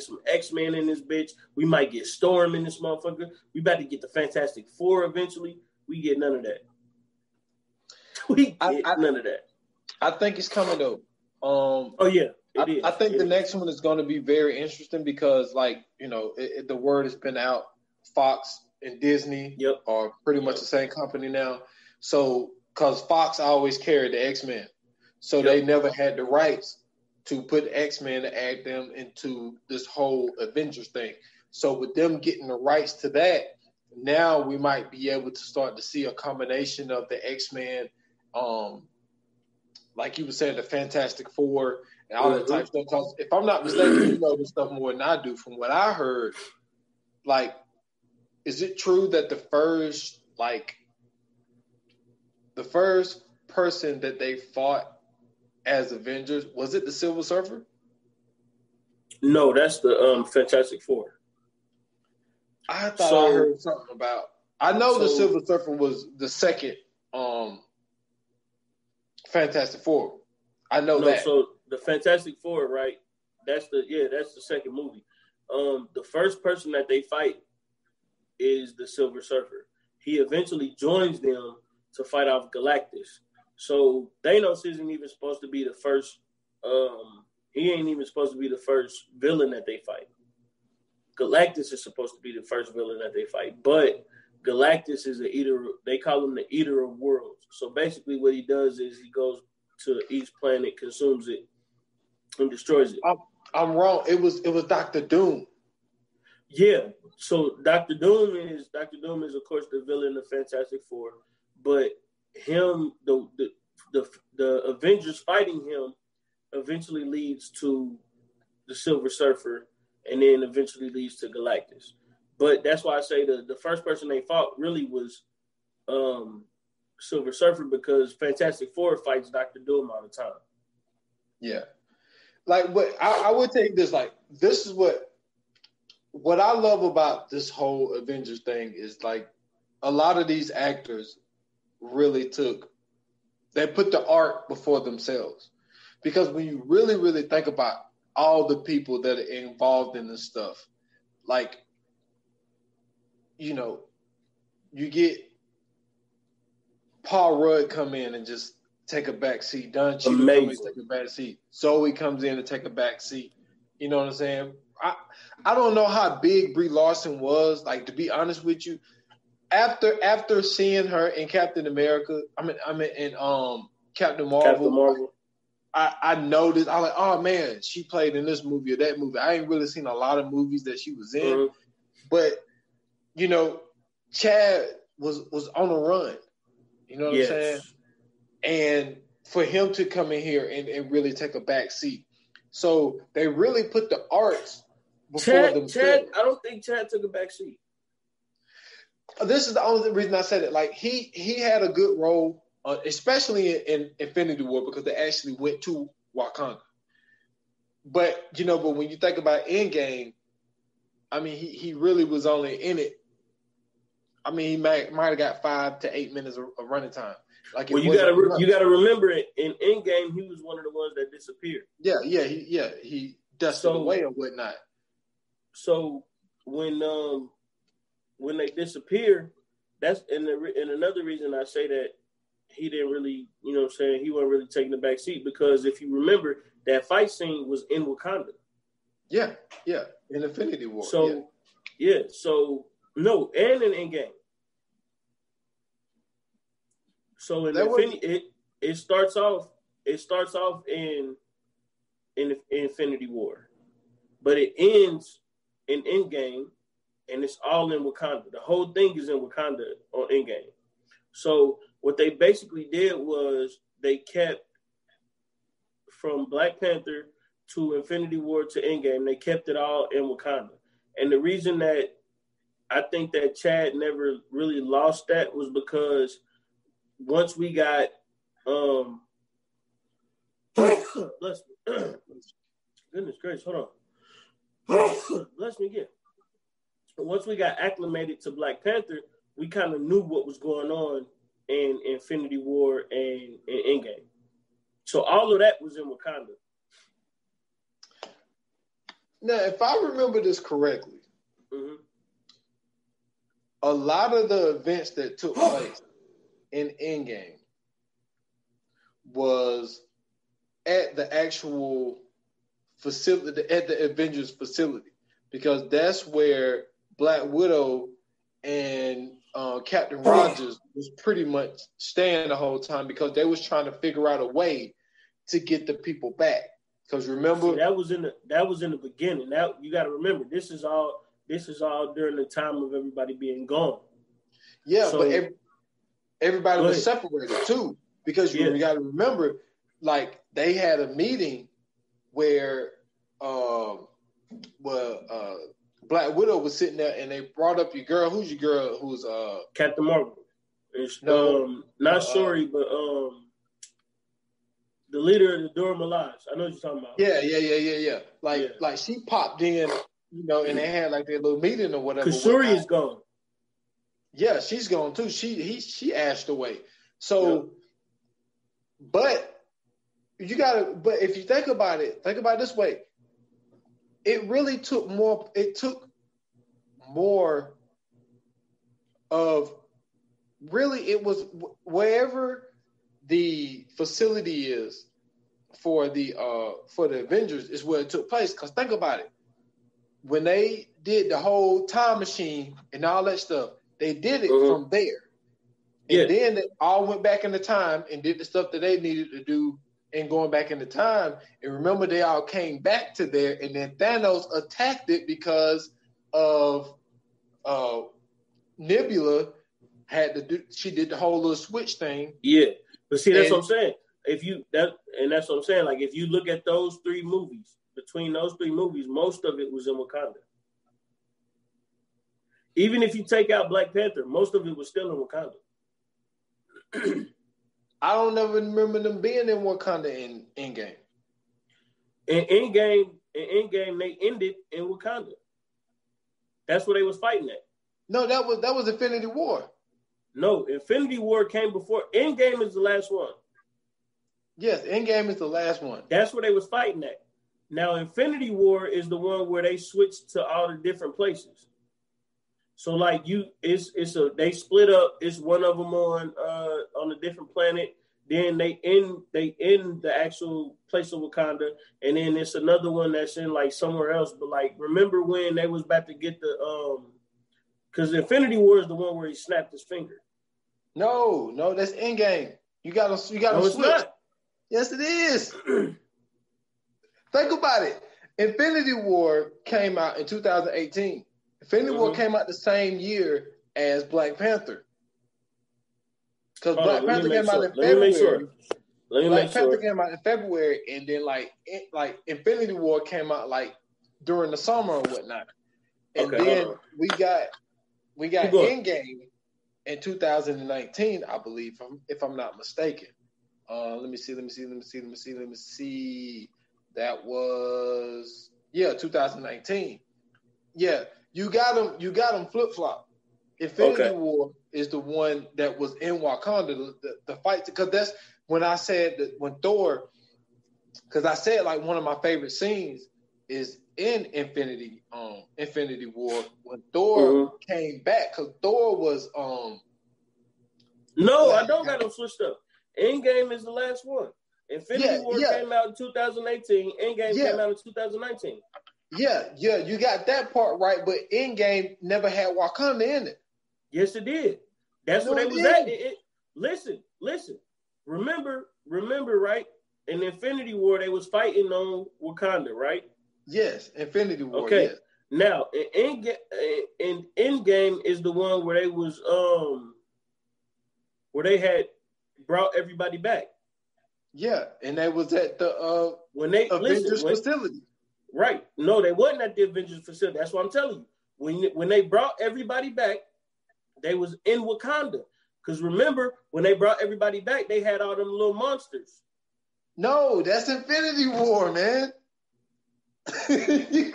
some X-Men in this bitch. We might get Storm in this motherfucker. We about to get the Fantastic Four eventually. We get none of that. None of that. I think it's coming though. Oh yeah. I think the next one is going to be very interesting because, like, you know, the word has been out. Fox and Disney are pretty much the same company now. So, because Fox always carried the X-Men. So they never had the rights to put X-Men to add them into this whole Avengers thing. So with them getting the rights to that, now we might be able to start to see a combination of the X-Men, like you were saying, the Fantastic Four and all that type of stuff. Because if I'm not mistaken, you know this stuff more than I do. From what I heard, like, is it true that the first person that they fought as Avengers, was it the Silver Surfer? No, that's the Fantastic Four. I thought I heard something about. I know the Silver Surfer was the second Fantastic Four. I know that. So the Fantastic Four, right? That's the second movie. The first person that they fight is the Silver Surfer. He eventually joins them to fight off Galactus. So Thanos isn't even supposed to be the first. He ain't even supposed to be the first villain that they fight. Galactus is supposed to be the first villain that they fight, but Galactus is a eater. They call him the Eater of Worlds. So basically, what he does is he goes to each planet, consumes it, and destroys it. I'm wrong. It was Dr. Doom. Yeah. So Dr. Doom is of course the villain of Fantastic Four, but him the Avengers fighting him eventually leads to the Silver Surfer, and then eventually leads to Galactus. But that's why I say the first person they fought really was Silver Surfer, because Fantastic Four fights Dr. Doom all the time. Yeah. Like, but I would take this, like, this is what I love about this whole Avengers thing is, like, a lot of these actors really they put the art before themselves. Because when you really, really think about all the people that are involved in this stuff, like, you know, you get Paul Rudd come in and just take a back seat. Don Cheadle come in and take a back seat. Zoe comes in and take a back seat. You know what I'm saying? I don't know how big Brie Larson was. Like, to be honest with you, after seeing her in Captain America, in Captain Marvel. I noticed, I was like, oh man, she played in this movie or that movie. I ain't really seen a lot of movies that she was in, but you know, Chad was on a run. You know what I'm saying? And for him to come in here and really take a back seat. So they really put the arts before themselves. Chad, I don't think Chad took a back seat. This is the only reason I said it. Like, he had a good role, especially in Infinity War, because they actually went to Wakanda. But when you think about Endgame, I mean, he really was only in it. I mean, he might have got 5 to 8 minutes of running time. Like, well, you gotta remember it. In Endgame, he was one of the ones that disappeared. He dusted away or whatnot. So when they disappear, that's and another reason I say that he didn't really, he wasn't really taking the back seat, because if you remember, that fight scene was in Wakanda. Yeah, in Infinity War. And in Endgame. So in Infinity, it starts off in Infinity War, but it ends in Endgame, and it's all in Wakanda. The whole thing is in Wakanda on Endgame. So what they basically did was they kept from Black Panther to Infinity War to Endgame, they kept it all in Wakanda. And the reason that I think that Chad never really lost that was because once we got bless me. Goodness gracious, hold on. Bless me again. Once we got acclimated to Black Panther, we kind of knew what was going on in Infinity War and in Endgame. So all of that was in Wakanda. Now, if I remember this correctly, a lot of the events that took place in Endgame was at the actual facility, at the Avengers facility, because that's where Black Widow and Captain Rogers was pretty much staying the whole time, because they was trying to figure out a way to get the people back. Because remember, that was in the beginning. Now you got to remember, this is all this is all during the time of everybody being gone. Yeah, So, but everybody was separated too, because you got to remember, like they had a meeting where Black Widow was sitting there, and they brought up your girl. Who's your girl? Who's Captain Marvel? It's, not Shuri, but the leader of the Dora Milaje. I know what you're talking about. Yeah. Like she popped in, and they had like their little meeting or whatever. Because Shuri is gone. Yeah, she's gone too. She ashed away. So, but if you think about it this way. It really took more. It took more of really. It was wherever the facility is for the Avengers is where it took place. Because think about it, when they did the whole time machine and all that stuff, they did it from there, and then they all went back into time and did the stuff that they needed to do. And going back into time, and remember they all came back to there, and then Thanos attacked it because of Nebula she did the whole little switch thing. Yeah, but see, that's what I'm saying. That's what I'm saying. Like if you look at those three movies, between those three movies, most of it was in Wakanda. Even if you take out Black Panther, most of it was still in Wakanda. I don't ever remember them being in Wakanda in Endgame. In Endgame, they ended in Wakanda. That's where they was fighting at. No, that was Infinity War. No, Infinity War came before. Endgame is the last one. Yes, Endgame is the last one. That's where they was fighting at. Now, Infinity War is the one where they switched to all the different places. So like they split up. It's one of them on a different planet. Then they end the actual place of Wakanda, and then it's another one that's in like somewhere else. But like, remember when they was about to get the because Infinity War is the one where he snapped his finger. No, that's Endgame. You got to switch. It's not. Yes, it is. Think about it. Infinity War came out in 2018. Infinity War came out the same year as Black Panther. Because Black Panther came out in February. Black Panther came out in February, and then like Infinity War came out like during the summer or whatnot. And then we got Endgame in 2019, I believe, if I'm not mistaken. Let me see. That was 2019. Yeah, you got them flip flop. Infinity War is the one that was in Wakanda, the fight, because that's when I said that when Thor, because I said like one of my favorite scenes is in Infinity War when Thor came back, because Thor was No, I don't got them switched up. Endgame is the last one. Infinity War came out in 2018. Endgame came out in 2019. Yeah, you got that part right, but Endgame never had Wakanda in it. Yes, it did. That's where they was at. Listen. Remember, right? In Infinity War, they was fighting on Wakanda, right? Yes, Infinity War. Okay. Yes. Now, in Endgame is the one where they was where they had brought everybody back. Yeah, and they was at the when they Avengers facility. Right. No, they wasn't at the Avengers facility. That's what I'm telling you. When they brought everybody back, they was in Wakanda. Because remember, when they brought everybody back, they had all them little monsters. No, that's Infinity War, man. Infinity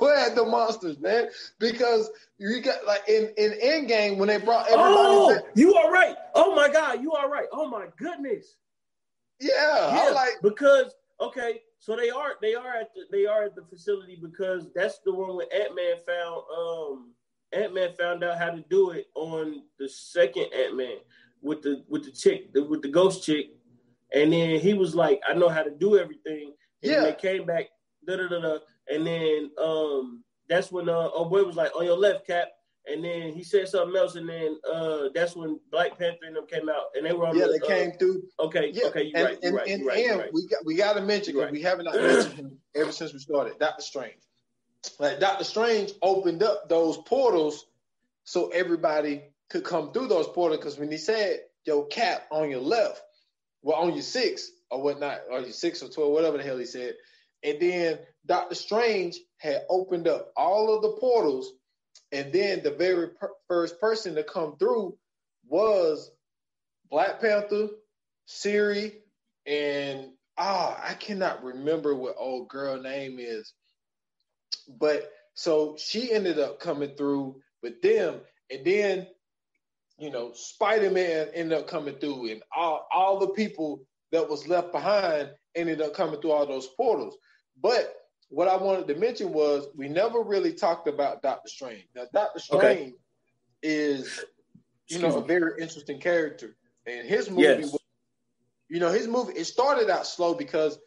War had the monsters, man. Because you got like in Endgame when they brought everybody back. You are right. Oh my God, you are right. Oh my goodness. Yeah. Because so they are at the facility because that's the one where Ant-Man found out how to do it on the second Ant-Man with the chick, with the ghost chick, and then he was like, I know how to do everything. And then they came back, and then that's when boy was like, on your left, Cap, and then he said something else, and then that's when Black Panther and them came out, and they were on they came through. Okay, yeah. okay, you're right. We got to mention, because we haven't mentioned him ever since we started, Doctor Strange. Like, Doctor Strange opened up those portals so everybody could come through those portals, because when he said, yo, Cap, on your left, well, on your 6 or whatnot, or your 6 or 12, whatever the hell he said, and then Doctor Strange had opened up all of the portals, and then the very first person to come through was Black Panther, Siri, and I cannot remember what old girl name is. But so she ended up coming through with them, and then, you know, Spider-Man ended up coming through, and all the people that was left behind ended up coming through all those portals. But what I wanted to mention was we never really talked about Doctor Strange. Now, Doctor Strange is, you know, a very interesting character, and his movie was, you know, it started out slow because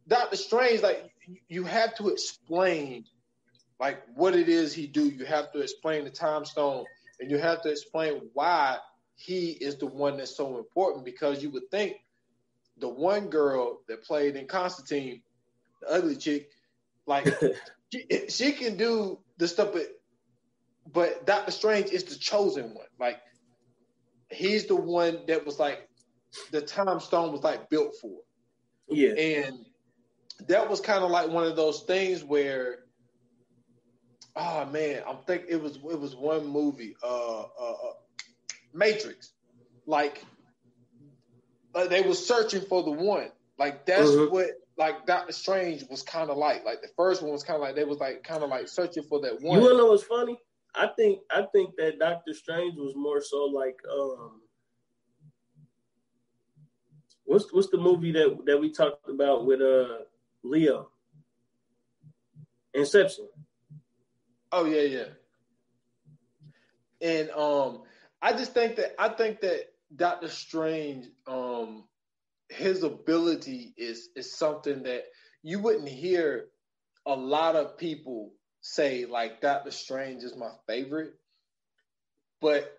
Doctor Strange, like, you have to explain, like, what it is he do. You have to explain the time stone, and you have to explain why he is the one that's so important, because you would think the one girl that played in Constantine, the ugly chick, like, she can do the stuff, but Doctor Strange is the chosen one. Like, he's the one that was, like, the time stone was, like, built for. Yeah. And that was kind of like one of those things where, oh man, I'm thinking it was one movie, Matrix. Like, they were searching for the one. Like, that's what, like, Doctor Strange was kind of like. Like, the first one was kind of like, they was like kind of like searching for that one. You wanna know what's funny? I think that Doctor Strange was more so like what's the movie that we talked about with Leo? Inception. Oh yeah. And I think that Doctor Strange, his ability is something that you wouldn't hear a lot of people say, like, Doctor Strange is my favorite. But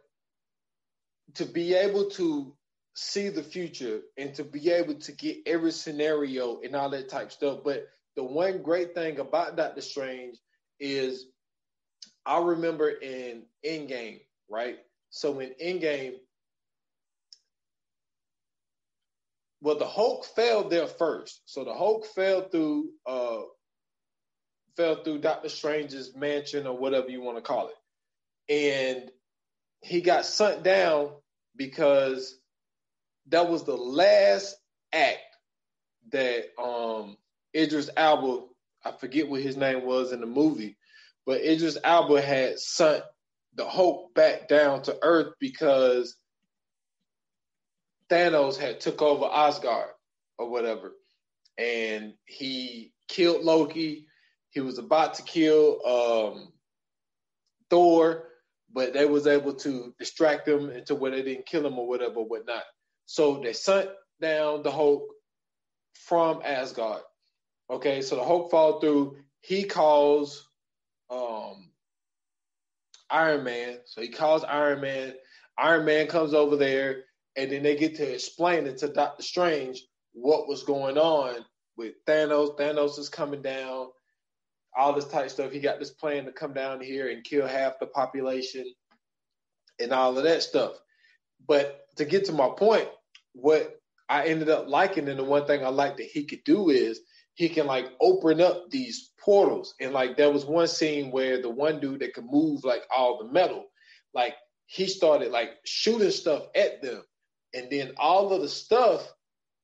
to be able to see the future and to be able to get every scenario and all that type stuff. But the one great thing about Doctor Strange is, I remember in Endgame, right? So in Endgame, well, the Hulk fell there first. So the Hulk fell through Doctor Strange's mansion, or whatever you want to call it. And he got sent down because that was the last act that Idris Elba, I forget what his name was in the movie, but Idris Elba had sent the Hulk back down to Earth because Thanos had took over Asgard or whatever. And he killed Loki. He was about to kill Thor, but they was able to distract him into where they didn't kill him or whatever, whatnot. So they sent down the Hulk from Asgard. Okay, so the Hulk fall through. He calls Iron Man. So he calls Iron Man. Iron Man comes over there, and then they get to explain it to Doctor Strange what was going on with Thanos. Thanos is coming down, all this type of stuff. He got this plan to come down here and kill half the population and all of that stuff. But to get to my point, what I ended up liking, and the one thing I like that he could do is he can, like, open up these portals. And, like, there was one scene where the one dude that could move, like, all the metal, like, he started, like, shooting stuff at them. And then all of the stuff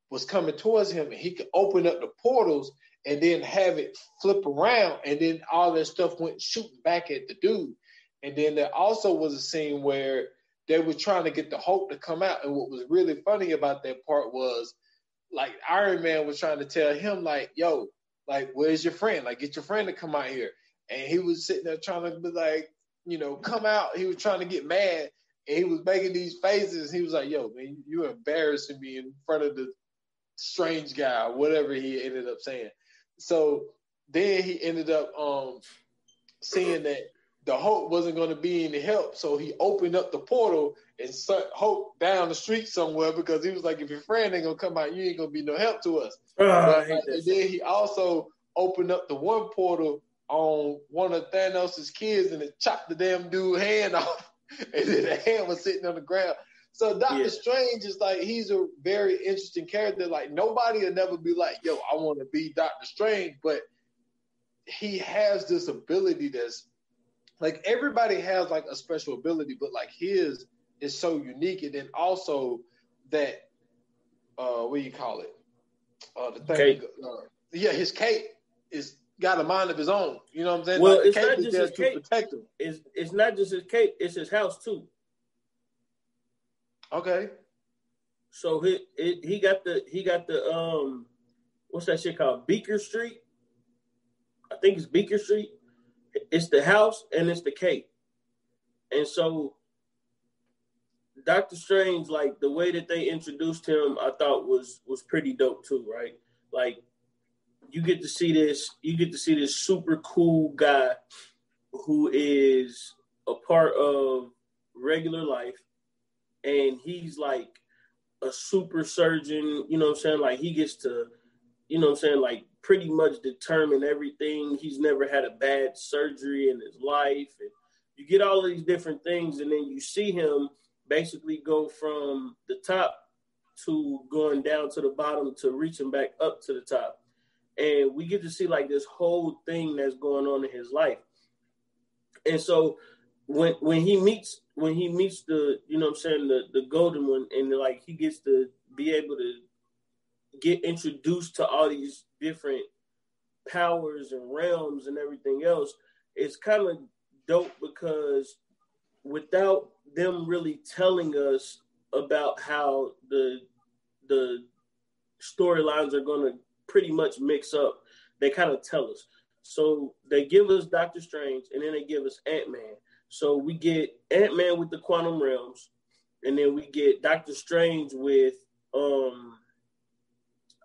was coming towards him, and he could open up the portals and then have it flip around, and then all that stuff went shooting back at the dude. And then there also was a scene where they were trying to get the Hulk to come out. And what was really funny about that part was, like, Iron Man was trying to tell him, like, yo, like, where's your friend? Like, get your friend to come out here. And he was sitting there trying to be like, you know, come out. He was trying to get mad, and he was making these faces. He was like, yo, man, you're embarrassing me in front of the strange guy, or whatever he ended up saying. So then he ended up seeing that the Hulk wasn't going to be any help, so he opened up the portal and sent Hulk down the street somewhere because he was like, if your friend ain't going to come out, you ain't going to be no help to us. And then he also opened up the one portal on one of Thanos' kids and it chopped the damn dude's hand off, and then the hand was sitting on the ground. So Doctor Strange is like, he's a very interesting character. Like, nobody will never be like, yo, I want to be Doctor Strange, but he has this ability that's, like, everybody has like a special ability, but like his is so unique. And then also that, what do you call it? The thing, his cape is got a mind of his own. You know what I'm saying? Well, like, it's not just his cape. Protect him. It's not just his cape. It's his house too. Okay. So he got the what's that shit called? Beaker Street. I think it's Beaker Street. It's the house and it's the cape. And so Doctor Strange, like the way that they introduced him, I thought was pretty dope too, right? Like you get to see this super cool guy who is a part of regular life, and he's like a super surgeon, you know what I'm saying? Like he gets to, you know what I'm saying, like pretty much determine everything. He's never had a bad surgery in his life. And you get all of these different things, and then you see him basically go from the top to going down to the bottom to reaching back up to the top. And we get to see like this whole thing that's going on in his life. And so when he meets the, you know what I'm saying, the golden one, and like he gets to be able to get introduced to all these different powers and realms and everything else, it's kind of dope because without them really telling us about how the storylines are going to pretty much mix up, they kind of tell us. So they give us Doctor Strange, and then they give us Ant-Man. So we get Ant-Man with the quantum realms, and then we get Doctor Strange with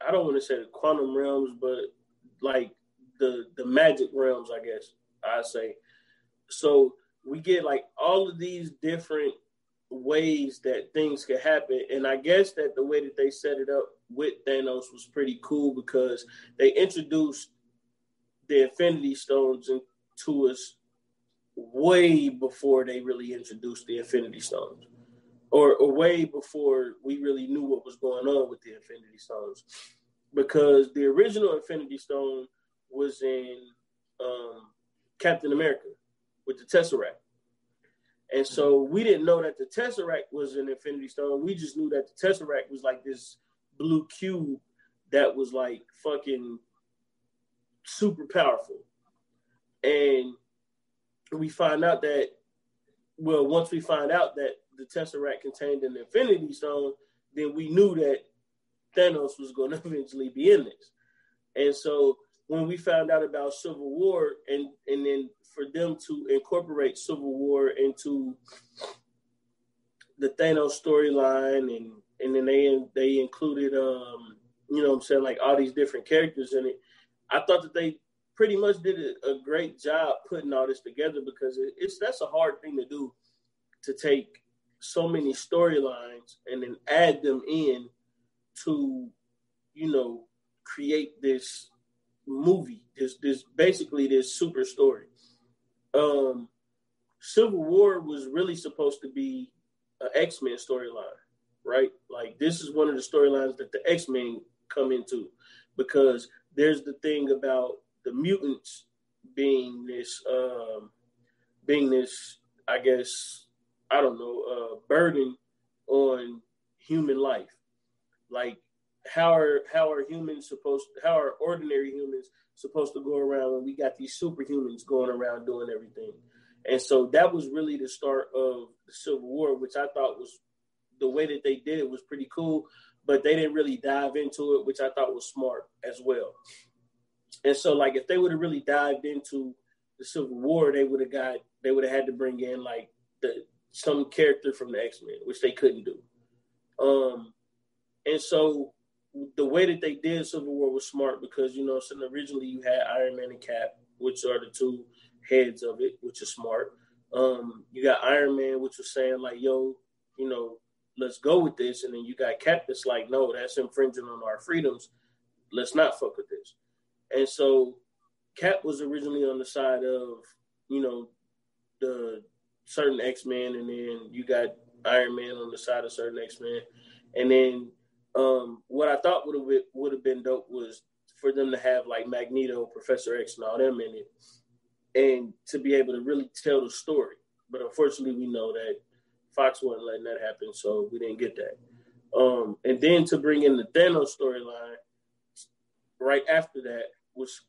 I don't want to say the quantum realms, but like the magic realms, I guess I say. So we get like all of these different ways that things could happen. And I guess that the way that they set it up with Thanos was pretty cool because they introduced the Infinity Stones into us way before they really introduced the Infinity Stones, or way before we really knew what was going on with the Infinity Stones, because the original Infinity Stone was in Captain America with the Tesseract. And so we didn't know that the Tesseract was an Infinity Stone. We just knew that the Tesseract was like this blue cube that was like fucking super powerful. And we find out that, well, once we find out that the Tesseract contained an Infinity Stone, then we knew that Thanos was going to eventually be in this. And so when we found out about Civil War, and then for them to incorporate Civil War into the Thanos storyline, and then they included, you know what I'm saying, like all these different characters in it, I thought that they pretty much did a great job putting all this together, because that's a hard thing to do, to take so many storylines and then add them in to, you know, create this movie, this basically this super story. Civil War was really supposed to be an X-Men storyline, right? Like this is one of the storylines that the X-Men come into, because there's the thing about the mutants being this, I guess, I don't know, burden on human life. Like, how are ordinary humans supposed to go around when we got these superhumans going around doing everything? And so that was really the start of the Civil War, which I thought was, the way that they did it was pretty cool, but they didn't really dive into it, which I thought was smart as well. And so, like, if they would have really dived into the Civil War, they would have had to bring in like some character from the X-Men, which they couldn't do. And so the way that they did Civil War was smart, because, you know, so originally you had Iron Man and Cap, which are the two heads of it, which is smart. You got Iron Man, which was saying like, yo, you know, let's go with this. And then you got Cap that's like, no, that's infringing on our freedoms. Let's not fuck with this. And so Cap was originally on the side of, you know, the certain X-Men, and then you got Iron Man on the side of certain X-Men. And then what I thought would have been dope was for them to have like Magneto, Professor X, and all them in it, and to be able to really tell the story. But unfortunately, we know that Fox wasn't letting that happen, so we didn't get that. And then to bring in the Thanos storyline right after that was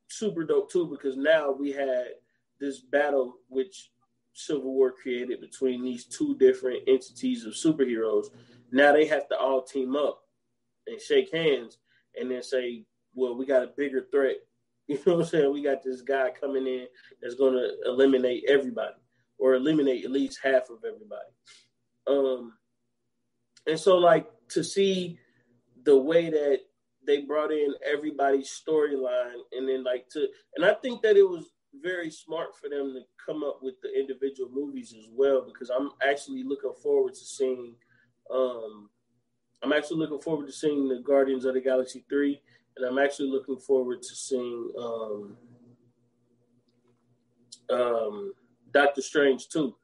super dope too, because now we had this battle which Civil War created between these two different entities of superheroes. Now they have to all team up and shake hands and then say, well, we got a bigger threat. You know what I'm saying? We got this guy coming in that's going to eliminate everybody, or eliminate at least half of everybody. And so, like, to see the way that they brought in everybody's storyline, and then and I think that it was very smart for them to come up with the individual movies as well, because I'm actually looking forward to seeing the Guardians of the Galaxy 3, and I'm actually looking forward to seeing Doctor Strange 2,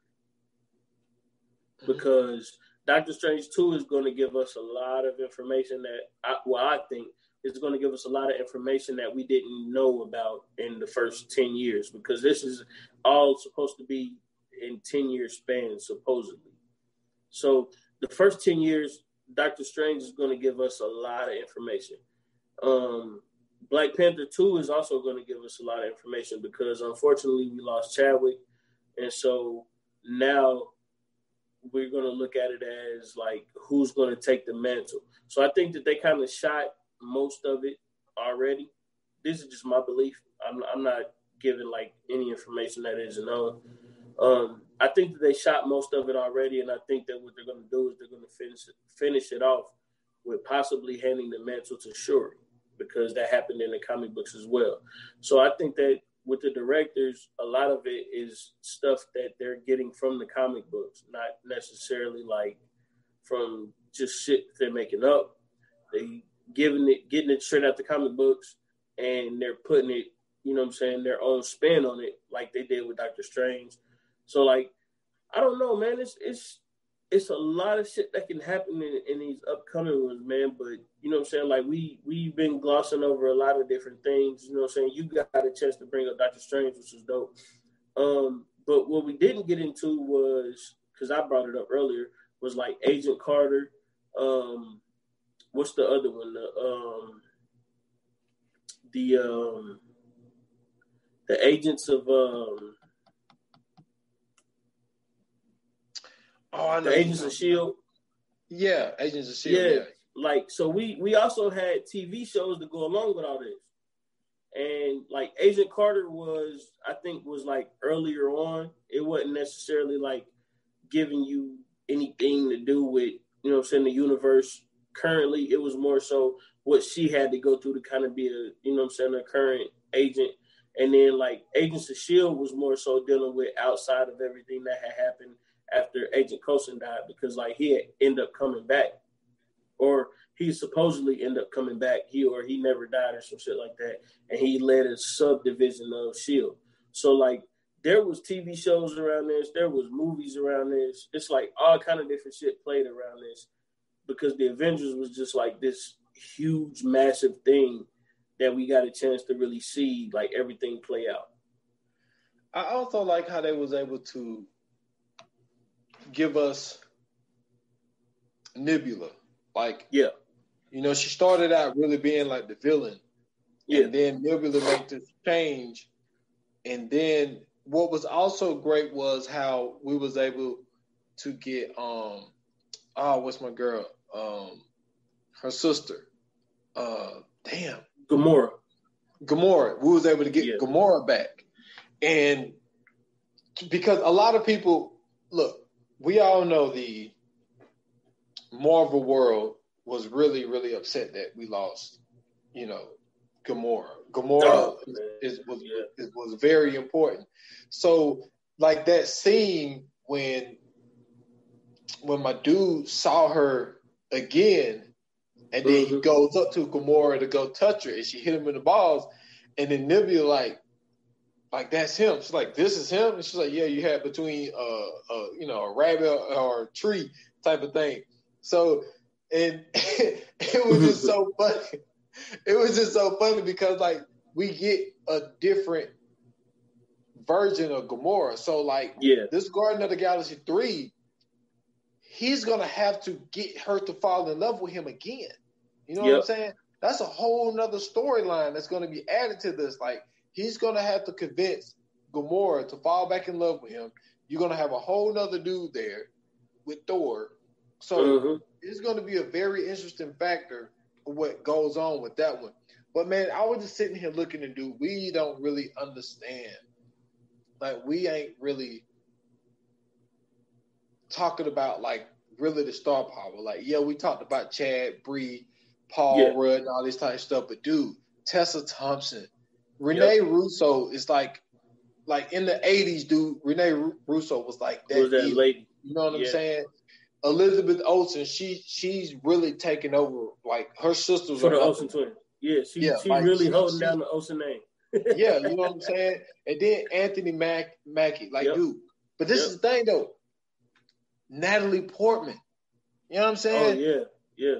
because Doctor Strange 2 is going to give us a lot of information that I think is going to give us a lot of information that we didn't know about in the first 10 years, because this is all supposed to be in 10-year spans, supposedly. So the first 10 years, Doctor Strange is going to give us a lot of information. Black Panther 2 is also going to give us a lot of information, because unfortunately we lost Chadwick. And so now we're going to look at it as like, who's going to take the mantle. So I think that they kind of shot most of it already. This is just my belief. I'm not giving like any information that isn't known. I think that they shot most of it already, and I think that what they're going to do is they're going to finish it off with possibly handing the mantle to Shuri, because that happened in the comic books as well. So I think that with the directors, a lot of it is stuff that they're getting from the comic books, not necessarily like from just shit they're making up. They getting it straight out the comic books, and they're putting it, you know what I'm saying, their own spin on it, like they did with Doctor Strange. So like, I don't know, man. It's a lot of shit that can happen in these upcoming ones, man. But you know what I'm saying, like we've been glossing over a lot of different things. You know what I'm saying. You got a chance to bring up Doctor Strange, which was dope. But what we didn't get into was, because I brought it up earlier, was like Agent Carter. What's the other one? The agents of the Agents of S.H.I.E.L.D. Yeah, Agents of S.H.I.E.L.D. Yeah. Like, so we also had TV shows to go along with all this. And like Agent Carter was like earlier on. It wasn't necessarily like giving you anything to do with, you know what I'm saying, the universe currently. It was more so what she had to go through to kind of be a, you know what I'm saying, a current agent. And then like Agents of S.H.I.E.L.D. was more so dealing with outside of everything that had happened after Agent Coulson died, because like he had ended up coming back, or he supposedly ended up coming back. He never died or some shit like that. And he led a subdivision of S.H.I.E.L.D. So like there was TV shows around this, there was movies around this. It's like all kind of different shit played around this, because the Avengers was just like this huge, massive thing that we got a chance to really see like everything play out. I also like how they was able to give us Nebula. Like, yeah, you know, she started out really being like the villain. Yeah. And then Nebula made this change. And then what was also great was how we was able to get what's my girl? Her sister. Gamora. We was able to get Gamora back. And because a lot of people, look, we all know the Marvel world was really, really upset that we lost, you know, Gamora. Oh, was very important. So like that scene when my dude saw her again, and then he goes up to Gamora to go touch her, and she hit him in the balls, and then Nebula like that's him. She's like, this is him, and she's like, yeah, you had between a rabbit or a tree type of thing. So, and it was just so funny. It was just so funny because like we get a different version of Gamora. So like this Guardian of the Galaxy 3, he's gonna have to get her to fall in love with him again. You know what I'm saying? That's a whole nother storyline that's gonna be added to this. Like he's gonna have to convince Gamora to fall back in love with him. You're gonna have a whole nother dude there with Thor. So it's gonna be a very interesting factor of what goes on with that one. But man, I was just sitting here looking and we don't really understand. Like we ain't really talking about like really the star power. Like, yeah, we talked about Chad, Bree, Paul Rudd, and all this type of stuff. But dude, Tessa Thompson, Renee Russo is like in the 80s, dude. Renee Russo was like that lady. You know what I'm saying? Elizabeth Olsen, she's really taken over. Like her sisters for the Olsen twins. Yeah, she's like, really holding down the Olsen name. Yeah, you know what I'm saying? And then Anthony Mackie, like dude. But this is the thing though. Natalie Portman. You know what I'm saying? Oh yeah.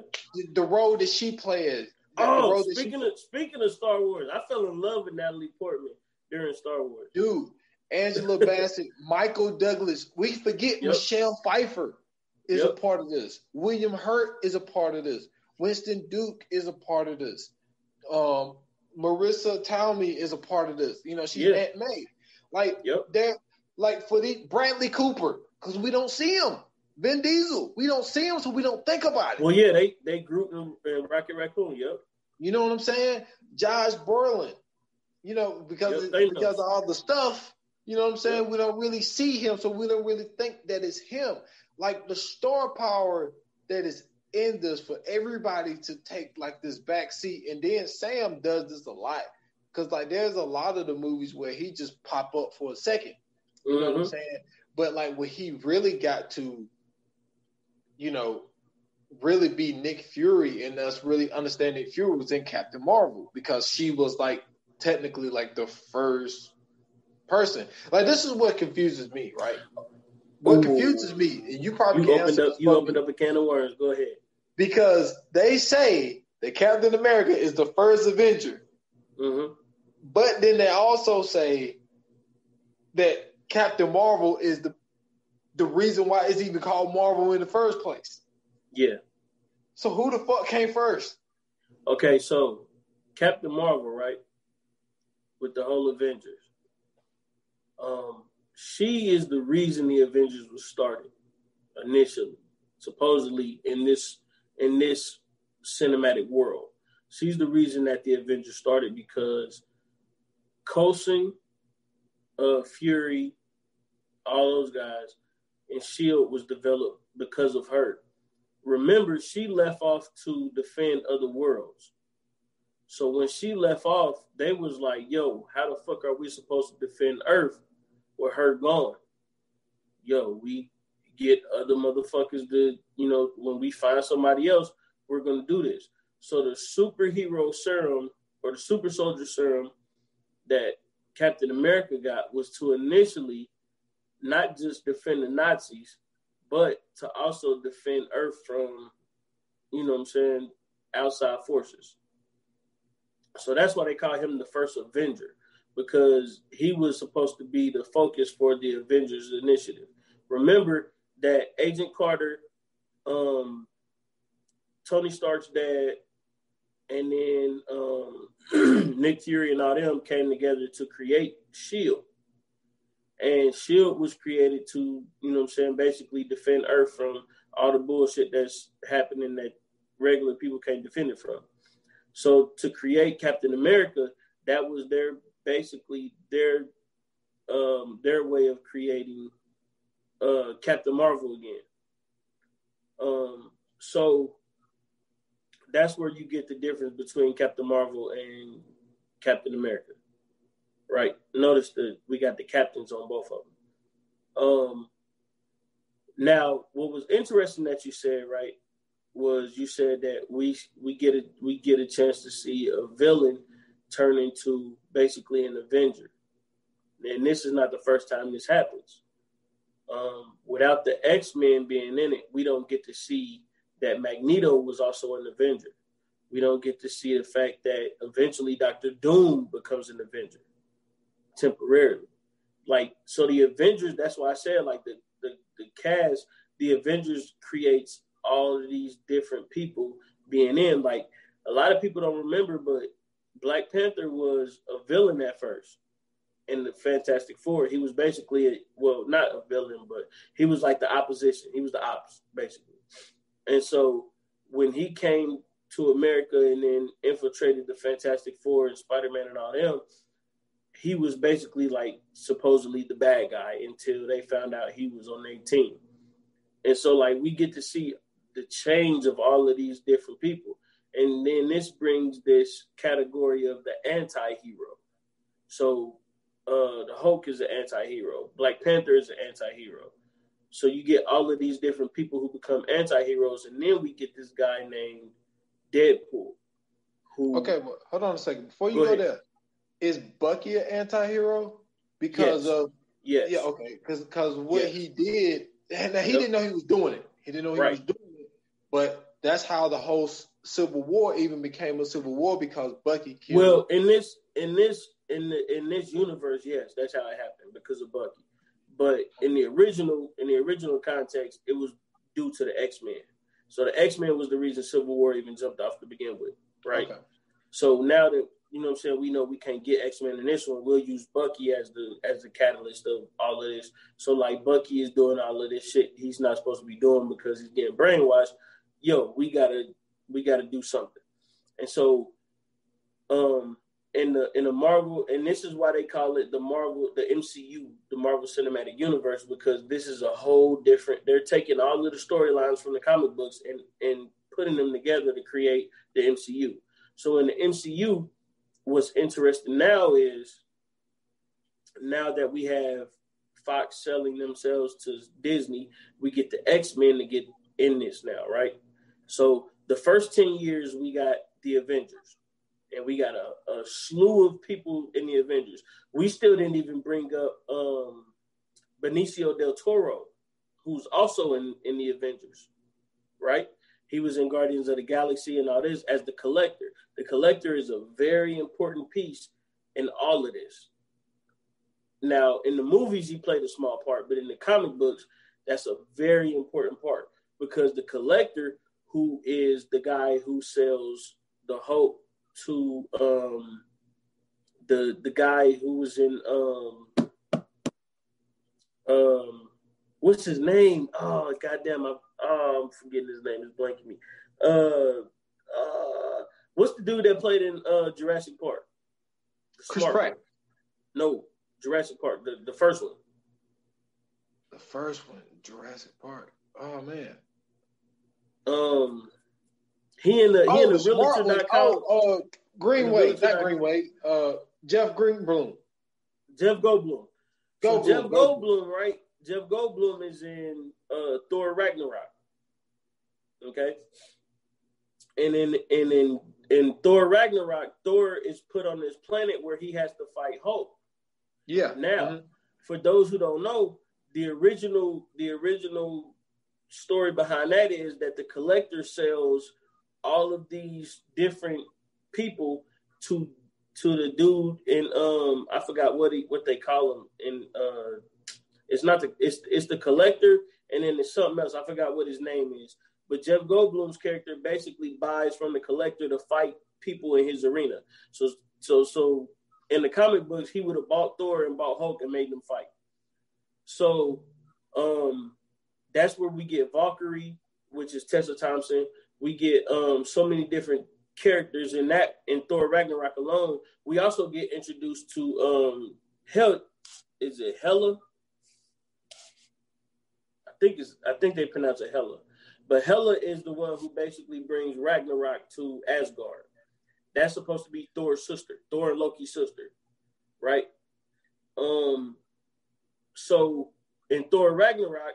The role that she played. Speaking of Star Wars, I fell in love with Natalie Portman during Star Wars. Dude, Angela Bassett, Michael Douglas. We forget Michelle Pfeiffer is a part of this. William Hurt is a part of this. Winston Duke is a part of this. Marissa Tomei is a part of this. You know, she's Aunt May. Like they're like for the Bradley Cooper, because we don't see him. Vin Diesel, we don't see him, so we don't think about it. Well, yeah, they grouped him in Rocket Raccoon. You know what I'm saying? Josh Brolin. You know, because of all the stuff. You know what I'm saying? We don't really see him, so we don't really think that it's him. Like the star power that is in this for everybody to take like this back seat, and then Sam does this a lot because like there's a lot of the movies where he just pop up for a second. You know what I'm saying? But like when he really got to, you know, really be Nick Fury and us really understand Nick Fury was in Captain Marvel because she was like technically like the first person. Like this is what confuses me, right? What confuses me, and you probably opened up a can of worms. Go ahead. Because they say that Captain America is the first Avenger, but then they also say that Captain Marvel is the reason why it's even called Marvel in the first place. Yeah. So who the fuck came first? Okay, so Captain Marvel, right, with the whole Avengers. She is the reason the Avengers was started initially, supposedly in this cinematic world. She's the reason that the Avengers started because Coulson, Fury, all those guys, and S.H.I.E.L.D. was developed because of her. Remember, she left off to defend other worlds. So when she left off, they was like, yo, how the fuck are we supposed to defend Earth with her gone? Yo, we get other motherfuckers to, you know, when we find somebody else, we're going to do this. So the superhero serum or the super soldier serum that Captain America got was to initially not just defend the Nazis, but to also defend Earth from, you know what I'm saying, outside forces. So that's why they call him the first Avenger, because he was supposed to be the focus for the Avengers initiative. Remember that Agent Carter, Tony Stark's dad, and then Nick Fury and all them came together to create S.H.I.E.L.D. And S.H.I.E.L.D. was created to, you know what I'm saying, basically defend Earth from all the bullshit that's happening that regular people can't defend it from. So to create Captain America, that was their way of creating Captain Marvel again. So that's where you get the difference between Captain Marvel and Captain America, right? Notice that we got the captains on both of them. Now, what was interesting that you said, right, was you said that we get a chance to see a villain turn into basically an Avenger, and this is not the first time this happens. Without the X-Men being in it, we don't get to see that Magneto was also an Avenger. We don't get to see the fact that eventually Dr. Doom becomes an Avenger temporarily. Like, so the Avengers, that's why I said, like, the cast, the Avengers creates all of these different people being in. Like, a lot of people don't remember, but Black Panther was a villain at first in the Fantastic Four. He was basically, not a villain, but he was like the opposition. He was the ops, basically. And so when he came to America and then infiltrated the Fantastic Four and Spider-Man and all them, he was basically like supposedly the bad guy until they found out he was on their team. And so like we get to see the change of all of these different people. And then this brings this category of the anti-hero. So the Hulk is an anti-hero. Black Panther is an anti-hero. So you get all of these different people who become anti-heroes, and then we get this guy named Deadpool. Okay, well, hold on a second. Before you go there, is Bucky an anti-hero? Because yes. Yeah, okay. Because what he did, and he didn't know he was doing it. He didn't know he was doing it. But that's how the whole Civil War even became a Civil War, because Bucky killed. Well, in this universe, yes, that's how it happened, because of Bucky. But in the original context, it was due to the X-Men. So the X-Men was the reason Civil War even jumped off to begin with, right? Okay. So now that, you know what I'm saying, we know we can't get X-Men in this one, we'll use Bucky as the catalyst of all of this. So like Bucky is doing all of this shit he's not supposed to be doing because he's getting brainwashed. Yo, we gotta do something. And so in the Marvel, and this is why they call it the MCU, the Marvel Cinematic Universe, because this is a whole different, they're taking all of the storylines from the comic books and putting them together to create the MCU. So in the MCU, what's interesting now is, now that we have Fox selling themselves to Disney, we get the X-Men to get in this now, right? So the first 10 years, we got the Avengers. And we got a slew of people in the Avengers. We still didn't even bring up Benicio del Toro, who's also in the Avengers, right? He was in Guardians of the Galaxy and all this as the Collector. The Collector is a very important piece in all of this. Now, in the movies, he played a small part, but in the comic books, that's a very important part, because the Collector, who is the guy who sells the Hulk to the guy who was in what's his name? Oh goddamn! I'm forgetting his name. It's blanking me. What's the dude that played in Jurassic Park? Chris Pratt. No, Jurassic Park, the first one. The first one, Jurassic Park. Oh man. He in the realtor.com. Greenway, not Greenway. Jeff Greenbloom. Jeff Goldblum. Jeff Goldblum, right? Jeff Goldblum is in Thor Ragnarok. Okay. And in Thor Ragnarok, Thor is put on this planet where he has to fight Hulk. Yeah. Now, for those who don't know, the original story behind that is that the Collector sells all of these different people to the dude in I forgot what they call him in it's the Collector, and then there's something else, I forgot what his name is, but Jeff Goldblum's character basically buys from the Collector to fight people in his arena. So in the comic books, he would have bought Thor and bought Hulk and made them fight. So that's where we get Valkyrie, which is Tessa Thompson. We get so many different characters in Thor Ragnarok alone. We also get introduced to is it Hela? I think they pronounce it Hela. But Hela is the one who basically brings Ragnarok to Asgard. That's supposed to be Thor's sister, Thor and Loki's sister, right? So in Thor Ragnarok,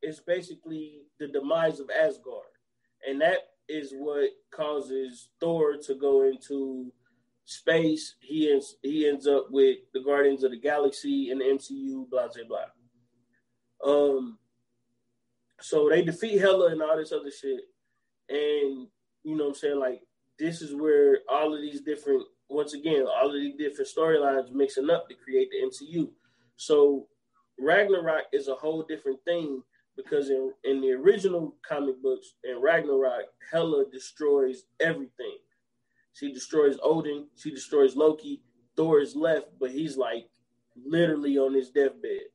it's basically the demise of Asgard, and that is what causes Thor to go into space. He ends up with the Guardians of the Galaxy in the MCU, blah blah blah. So they defeat Hela and all this other shit, and you know what I'm saying, like, this is where all of these different, once again, all of these different storylines mixing up to create the MCU. So Ragnarok is a whole different thing because in the original comic books, in Ragnarok, Hela destroys everything. She destroys Odin. She destroys Loki. Thor is left, but he's like literally on his deathbed.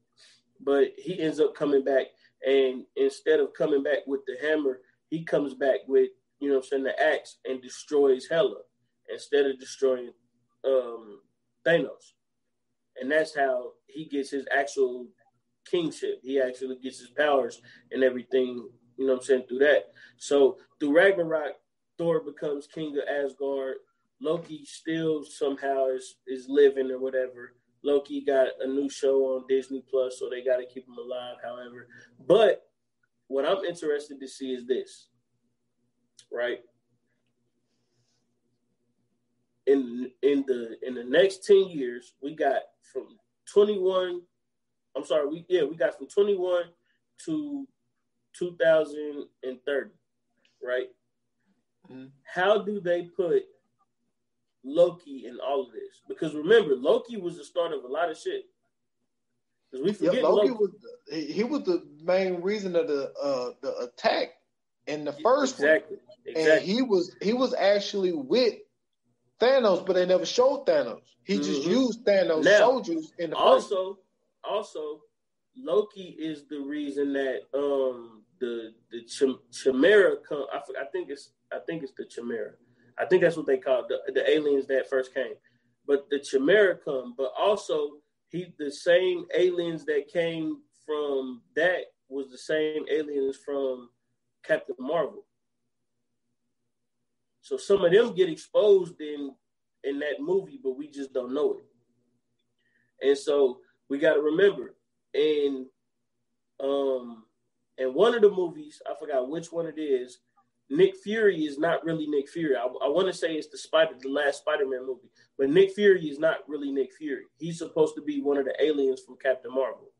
But he ends up coming back, and instead of coming back with the hammer, he comes back with, you know what I'm saying, the axe, and destroys Hela instead of destroying Thanos. And that's how he gets his actual kingship. He actually gets his powers and everything, you know what I'm saying, through that. So through Ragnarok, Thor becomes king of Asgard. Loki still somehow is living or whatever. Loki got a new show on Disney Plus, so they got to keep him alive, however. But what I'm interested to see is this, right? In the next 10 years, we got from 21. We got from 21 to 2030, right? Mm-hmm. How do they put Loki in all of this? Because remember, Loki was the start of a lot of shit. Because we forget Loki was the main reason of the attack in the first one. Exactly. And he was actually with Thanos, but they never showed Thanos. He just used Thanos soldiers in the first one. Also, Loki is the reason that the Chimera come. I think it's the Chimera. I think that's what they call the aliens that first came. But the Chimera come. But also, the same aliens that came from that was the same aliens from Captain Marvel. So some of them get exposed in that movie, but we just don't know it. And so we got to remember, in one of the movies, I forgot which one it is, Nick Fury is not really Nick Fury. I want to say it's the last Spider-Man movie, but Nick Fury is not really Nick Fury. He's supposed to be one of the aliens from Captain Marvel.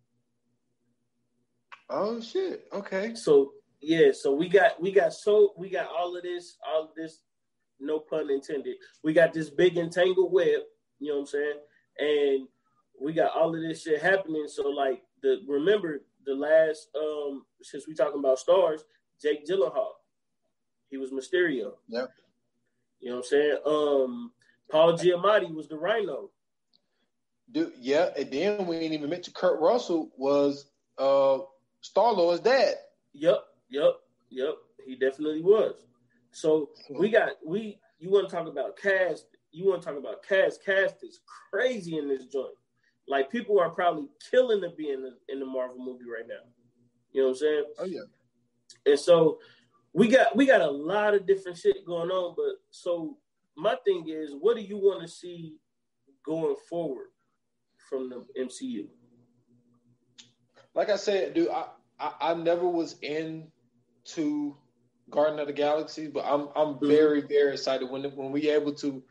Oh shit! Okay. So yeah, so we got all of this, no pun intended. We got this big entangled web, you know what I'm saying, and we got all of this shit happening. So like remember the last since we talking about stars, Jake Gyllenhaal. He was Mysterio. Yep. You know what I'm saying? Paul Giamatti was the Rhino. Dude, yeah, and then we ain't even mention Kurt Russell was Star-Lord's dad. Yep. He definitely was. So you want to talk about cast? You want to talk about cast? Cast is crazy in this joint. Like, people are probably killing to be in the Marvel movie right now. You know what I'm saying? Oh yeah. And so we got a lot of different shit going on. But so my thing is, what do you want to see going forward from the MCU? Like I said, dude, I never was into Guardians of the Galaxy, but I'm very, very excited when we able to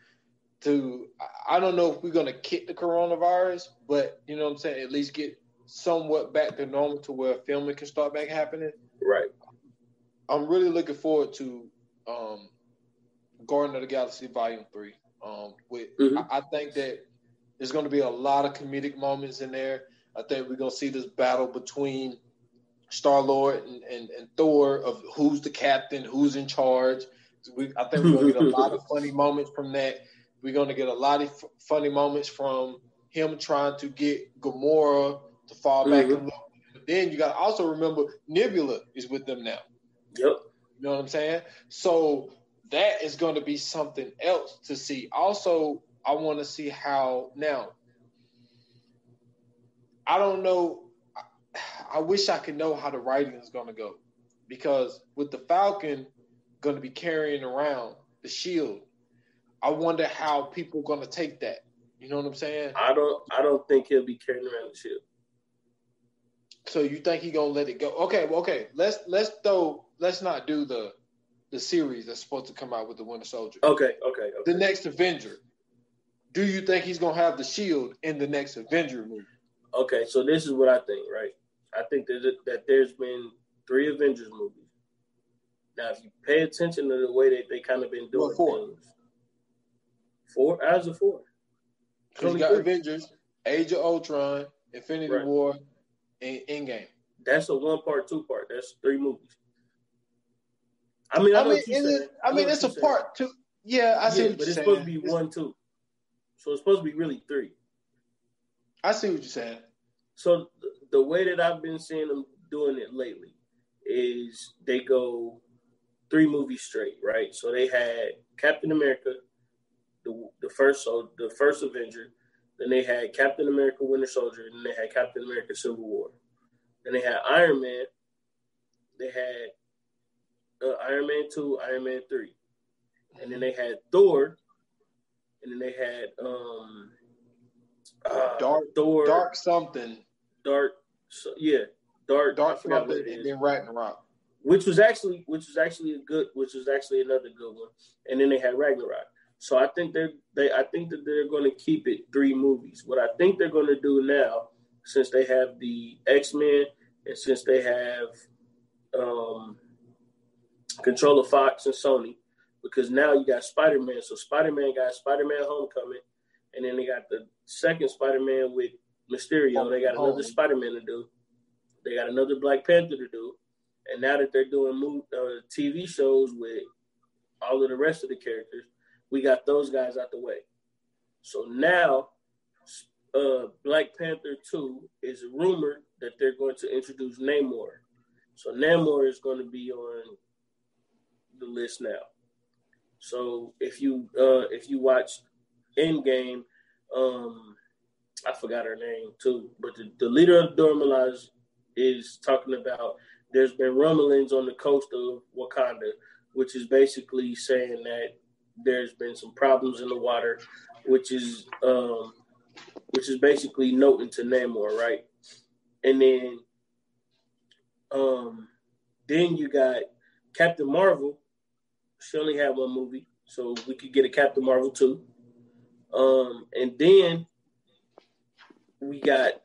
I don't know if we're gonna kick the coronavirus, but you know what I'm saying, at least get somewhat back to normal to where filming can start back happening. Right. I'm really looking forward to Guardians of the Galaxy Volume 3. I think that there's going to be a lot of comedic moments in there. I think we're going to see this battle between Star-Lord and Thor of who's the captain, who's in charge. I think we're going to get a lot of funny moments from that. We're going to get a lot of funny moments from him trying to get Gamora to fall back in love. But then you got to also remember Nebula is with them now. Yep. You know what I'm saying? So that is going to be something else to see. Also, I want to see how now. I don't know. I wish I could know how the writing is going to go, because with the Falcon going to be carrying around the shield, I wonder how people are gonna take that. You know what I'm saying? I don't think he'll be carrying around the shield. So you think he gonna let it go? Okay, well, okay. Let's not do the series that's supposed to come out with the Winter Soldier. Okay. The next Avenger. Do you think he's gonna have the shield in the next Avenger movie? Okay, so this is what I think, right? I think that there's been 3 Avengers movies. Now, if you pay attention to the way that they kind of been doing things, 4? How's it 4? Because you got 3. Avengers, Age of Ultron, Infinity War, and Endgame. That's a 1-part, 2-part. That's 3 movies. I mean, it's a part 2. Yeah, I see what you're saying. But it's supposed to be 1, 2. So it's supposed to be really 3. I see what you're saying. So the way that I've been seeing them doing it lately is they go 3 movies straight, right? So they had Captain America, the first Avenger. Then they had Captain America Winter Soldier, and then they had Captain America Civil War. Then they had Iron Man. They had Iron Man 2, Iron Man 3. And then they had Thor. And then they had Dark something. Dark something, and then Ragnarok. Which was actually another good one. And then they had Ragnarok. So I think that they're going to keep it 3 movies. What I think they're going to do now, since they have the X-Men and since they have control of Fox and Sony, because now you got Spider-Man. So Spider-Man got Spider-Man Homecoming, and then they got the second Spider-Man with Mysterio. They got another Spider-Man to do. They got another Black Panther to do. And now that they're doing TV shows with all of the rest of the characters, we got those guys out the way. So now, Black Panther 2 is rumored that they're going to introduce Namor. So Namor is going to be on the list now. So if you watch Endgame, I forgot her name too, but the leader of the Dora Milaje is talking about there's been rumblings on the coast of Wakanda, which is basically saying that there's been some problems in the water, which is basically noting to Namor, right? And then you got Captain Marvel. She only had 1 movie, so we could get a Captain Marvel 2. And then we got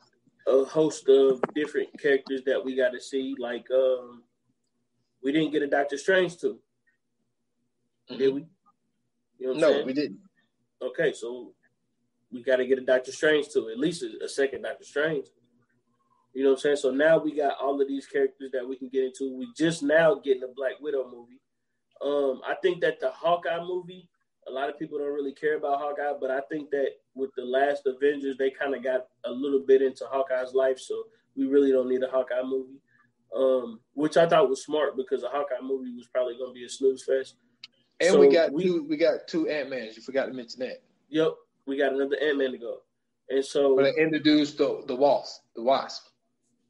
a host of different characters that we got to see. Like, we didn't get a Doctor Strange 2. Did we? You know what I'm saying? We didn't. Okay, so we got to get a Doctor Strange 2, at least a second Doctor Strange. You know what I'm saying? So now we got all of these characters that we can get into. We just now getting a Black Widow movie. I think that the Hawkeye movie, a lot of people don't really care about Hawkeye, but I think that with the last Avengers, they kind of got a little bit into Hawkeye's life, so we really don't need a Hawkeye movie, which I thought was smart because a Hawkeye movie was probably going to be a snooze fest. And so we got two Ant-Mans. You forgot to mention that. Yep, we got another Ant-Man to go, and so but they introduced the Wasp.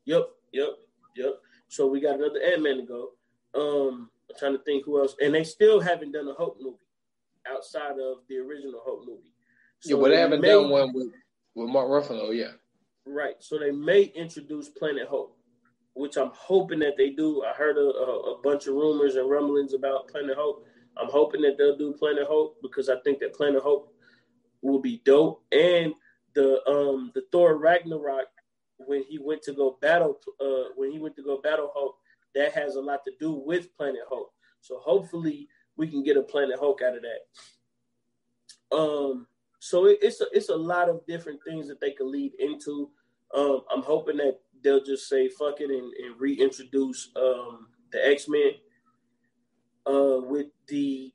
Yep. So we got another Ant-Man to go. I'm trying to think who else. And they still haven't done a Hulk movie outside of the original Hulk movie. So yeah, but they haven't done one with Mark Ruffalo, yeah. Right. So they may introduce Planet Hulk, which I'm hoping that they do. I heard a bunch of rumors and rumblings about Planet Hulk. I'm hoping that they'll do Planet Hulk because I think that Planet Hulk will be dope. And the Thor Ragnarok, when he went to go battle Hulk, that has a lot to do with Planet Hulk. So hopefully we can get a Planet Hulk out of that. So it's a lot of different things that they could lead into. I'm hoping that they'll just say fuck it and reintroduce the X-Men with the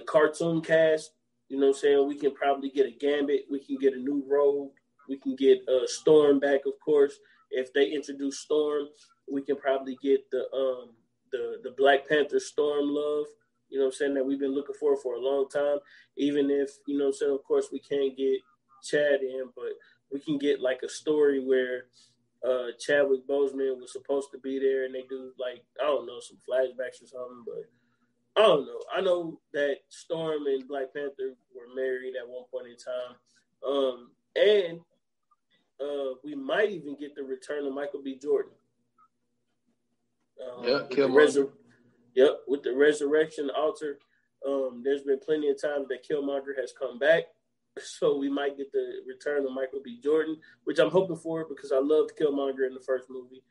cartoon cast. You know what I'm saying? We can probably get a Gambit. We can get a new Rogue. We can get Storm back, of course. If they introduce Storm, we can probably get the Black Panther Storm Love. You know what I'm saying, that we've been looking for a long time. Even if, you know what I'm saying, of course, we can't get Chad in, but we can get like a story where Chadwick Boseman was supposed to be there and they do like, I don't know, some flashbacks or something. But I don't know. I know that Storm and Black Panther were married at one point in time. And we might even get the return of Michael B. Jordan. With the resurrection altar. There's been plenty of times that Killmonger has come back. So we might get the return of Michael B. Jordan, which I'm hoping for because I loved Killmonger in the first movie.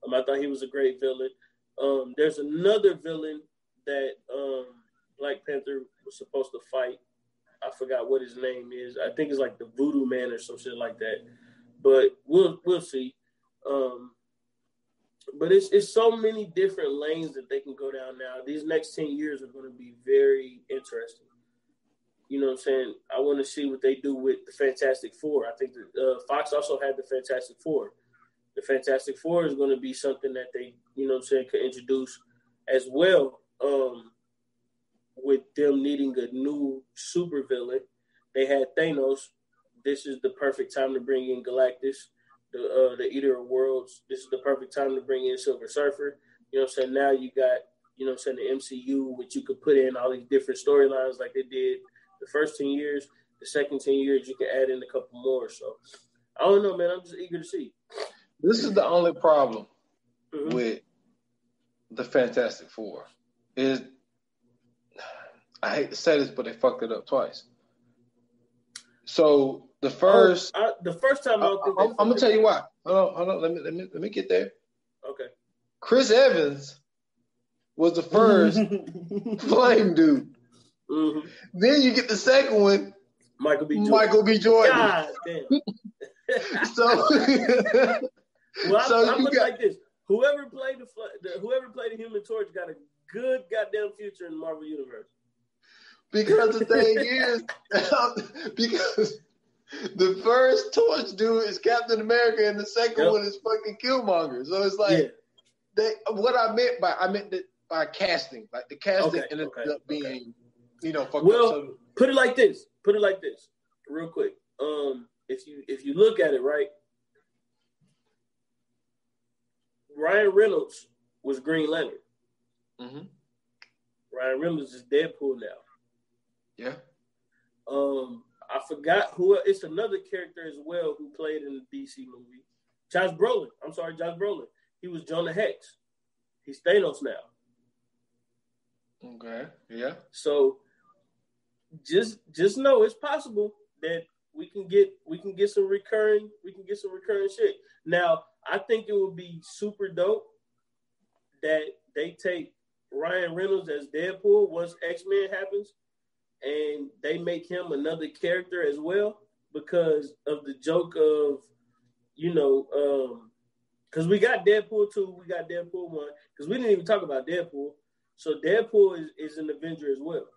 I thought he was a great villain. There's another villain that Black Panther was supposed to fight. I forgot what his name is. I think it's like the Voodoo Man or some shit like that. But we'll see. But it's so many different lanes that they can go down now. These next 10 years are going to be very interesting. You know what I'm saying? I want to see what they do with the Fantastic Four. I think that Fox also had the Fantastic Four. The Fantastic Four is going to be something that they, you know what I'm saying, could introduce as well. With them needing a new supervillain. They had Thanos. This is the perfect time to bring in Galactus, the Eater of Worlds. This is the perfect time to bring in Silver Surfer. You know what I'm saying? Now you got, you know what I'm saying, the MCU, which you could put in all these different storylines like they did the first 10 years. The second 10 years, you can add in a couple more. So, I don't know, man. I'm just eager to see. This is the only problem with the Fantastic Four. Is I hate to say this, but they fucked it up twice. So the first time I don't think I'm gonna tell you why. Hold on. Let me get there. Okay. Chris Evans was the first Flame dude. Mm-hmm. Then you get the second one, Michael B. Jordan. God damn. So I put it like this: whoever played the Human Torch got a good goddamn future in the Marvel Universe. Because the thing is, because the first Torch dude is Captain America and the second one is fucking Killmonger. So it's like, what I meant by casting, like the casting ended up being, fucked up. So, put it like this, real quick. If you look at it, right, Ryan Reynolds was Green Lantern. Mm-hmm. Ryan Reynolds is Deadpool now. Yeah. I forgot who. It's another character as well who played in the DC movie. Josh Brolin. He was Jonah Hex. He's Thanos now. Okay. Yeah. So just know it's possible that we can get some recurring shit. Now, I think it would be super dope that they take Ryan Reynolds as Deadpool once X-Men happens, and they make him another character as well because of the joke of, because we got Deadpool 2, we got Deadpool 1, because we didn't even talk about Deadpool. So Deadpool is an Avenger as well.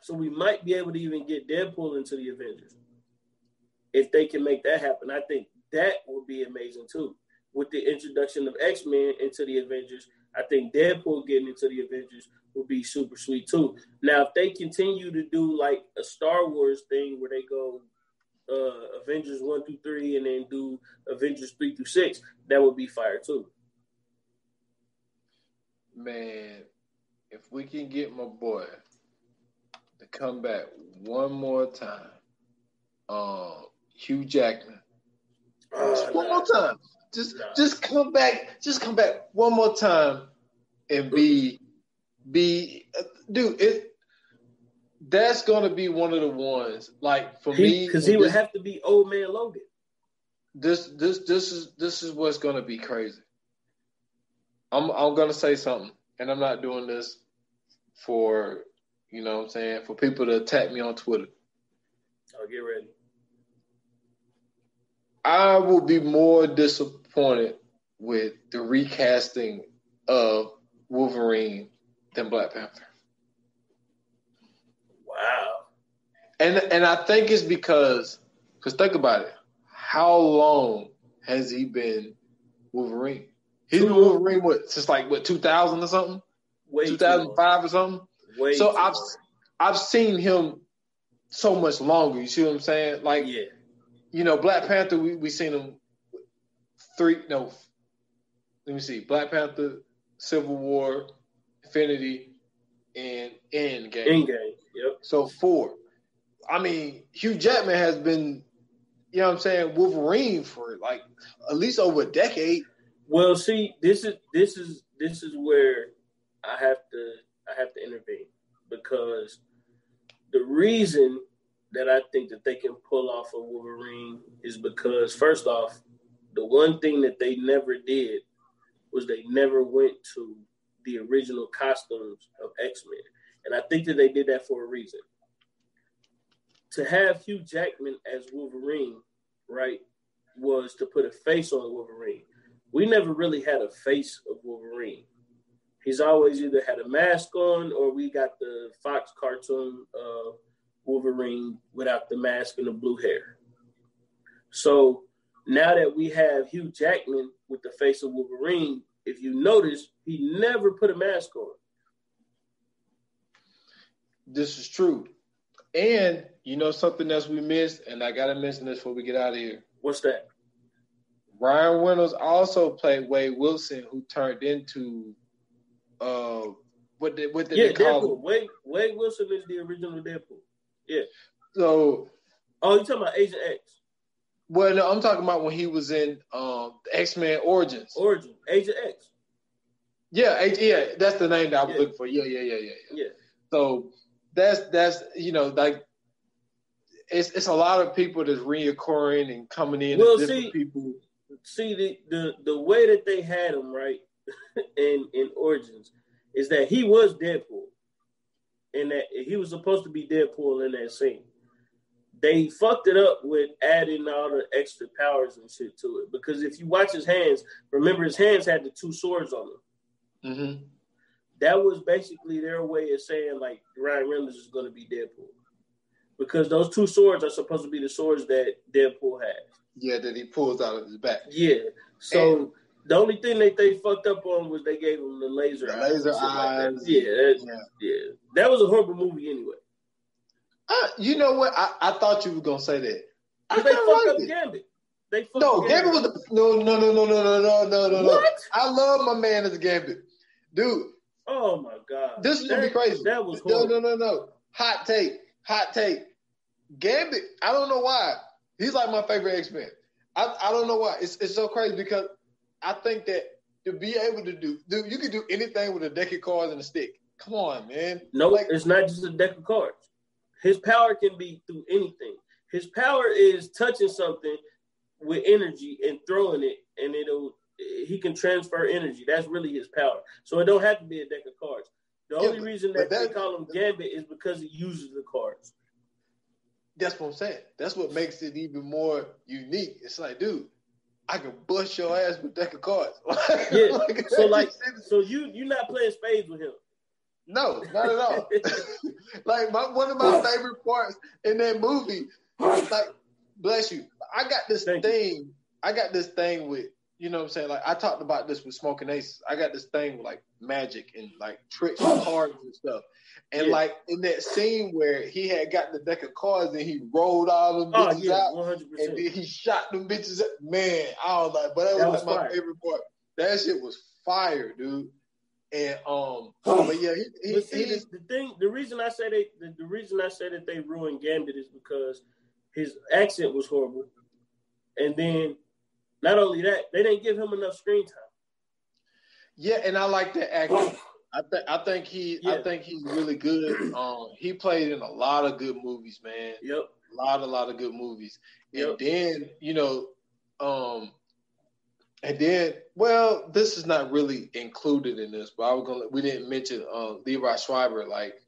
So we might be able to even get Deadpool into the Avengers. If they can make that happen, I think that would be amazing too. With the introduction of X-Men into the Avengers, I think Deadpool getting into the Avengers would be super sweet too. Now, if they continue to do like a Star Wars thing where they go Avengers 1 through 3 and then do Avengers 3 through 6, that would be fire too. Man, if we can get my boy to come back one more time, Hugh Jackman, one more time. Just come back one more time and be dude. That's gonna be one of the ones. Like for me, because he would have to be Old Man Logan. This is what's gonna be crazy. I'm gonna say something, and I'm not doing this for for people to attack me on Twitter. I'll get ready. I will be more disappointed with the recasting of Wolverine than Black Panther. Wow. And I think it's because think about it. How long has he been Wolverine? He's been Wolverine since 2000 or something? 2005 or something? So I've seen him so much longer. You see what I'm saying? Black Panther, we seen him Black Panther, Civil War, Infinity, and Endgame. Endgame. Yep. So 4. I mean, Hugh Jackman has been, you know what I'm saying, Wolverine for like at least over a decade. Well, see, this is where I have to intervene, because the reason that I think that they can pull off a Wolverine is because, first off, the one thing that they never did was they never went to the original costumes of X-Men. And I think that they did that for a reason. To have Hugh Jackman as Wolverine, right, was to put a face on Wolverine. We never really had a face of Wolverine. He's always either had a mask on, or we got the Fox cartoon Wolverine without the mask and the blue hair. So now that we have Hugh Jackman with the face of Wolverine, if you notice, he never put a mask on. This is true. And you know something else we missed, and I gotta mention this before we get out of here. What's that? Ryan Reynolds also played Wade Wilson, who turned into what did they call Deadpool. him? Wade Wilson is the original Deadpool. Yeah. So, oh, you talking about Agent X? Well, no, I'm talking about when he was in X-Men Origins. Agent X. Yeah, that's the name that I was looking for. Yeah. So that's you know, like it's a lot of people that's reoccurring and coming in. Well, different people. See the way that they had him right in Origins is that he was Deadpool, and that he was supposed to be Deadpool in that scene. They fucked it up with adding all the extra powers and shit to it. Because if you watch his hands, remember his hands had the 2 swords on them. Mm-hmm. That was basically their way of saying, like, Ryan Reynolds is going to be Deadpool. Because those 2 swords are supposed to be the swords that Deadpool has. Yeah, that he pulls out of his back. Yeah. So the only thing that they fucked up on was they gave him the laser eyes. Like yeah. That was a horrible movie anyway. You know what? I thought you were gonna say that. But they fucked up Gambit. Gambit was the no. What? I love my man as Gambit, dude. Oh my god, this is gonna be crazy. That was horrible. No. Hot take. Gambit. I don't know why. He's like my favorite X-Men. I don't know why. It's so crazy because I think that to be able to do, you can do anything with a deck of cards and a stick. Come on, man. No, it's not just a deck of cards. His power can be through anything. His power is touching something with energy and throwing it, and he can transfer energy. That's really his power. So it don't have to be a deck of cards. The only reason that they call him Gambit is because he uses the cards. That's what I'm saying. That's what makes it even more unique. It's like, dude, I can bust your ass with a deck of cards. Yeah. So you're not playing spades with him. No, not at all. Like one of my favorite parts in that movie, like, bless you. I got this thing with, you know what I'm saying? Like, I talked about this with Smoking Aces. I got this thing with like magic and like tricks and cards and stuff. And like in that scene where he had got the deck of cards and he rolled all them bitches out 100%. and then he shot them bitches up. Man, I was like, but that was like my favorite part. That shit was fire, dude. And but yeah, the reason I say that they ruined Gambit is because his accent was horrible, and then not only that, they didn't give him enough screen time. Yeah, and I like that actor. I think he's really good. He played in a lot of good movies, man. Yep, a lot of good movies. Yep. And then this is not really included in this, but we didn't mention Levi Schreiber, like,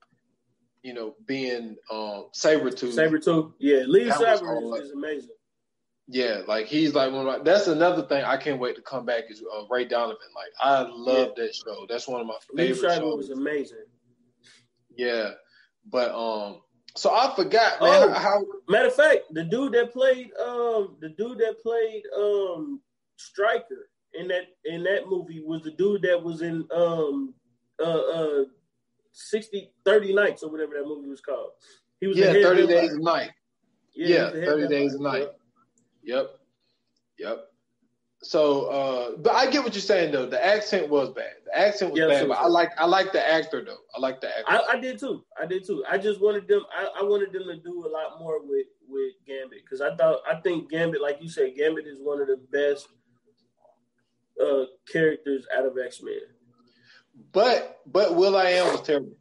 you know, being Sabretooth. Sabretooth, yeah. Levi Schreiber is amazing. Yeah, like he's like that's another thing I can't wait to come back is Ray Donovan. Like, I love that show. That's one of my favorite shows. Levi Schreiber was amazing. Yeah, but so I forgot, man. How matter of fact, the dude that played Stryker in that movie was the dude that was in 30 Nights or whatever that movie was called. He was 30 Days a Night. Yeah, 30 Days a Night. Yep. but I get what you're saying though. The accent was bad. The accent was bad, but I like the actor though. I like the actor. I did too. I just wanted them. I wanted them to do a lot more with Gambit because I think Gambit, like you said, Gambit is one of the best characters out of X-Men. But Will.i.am was terrible.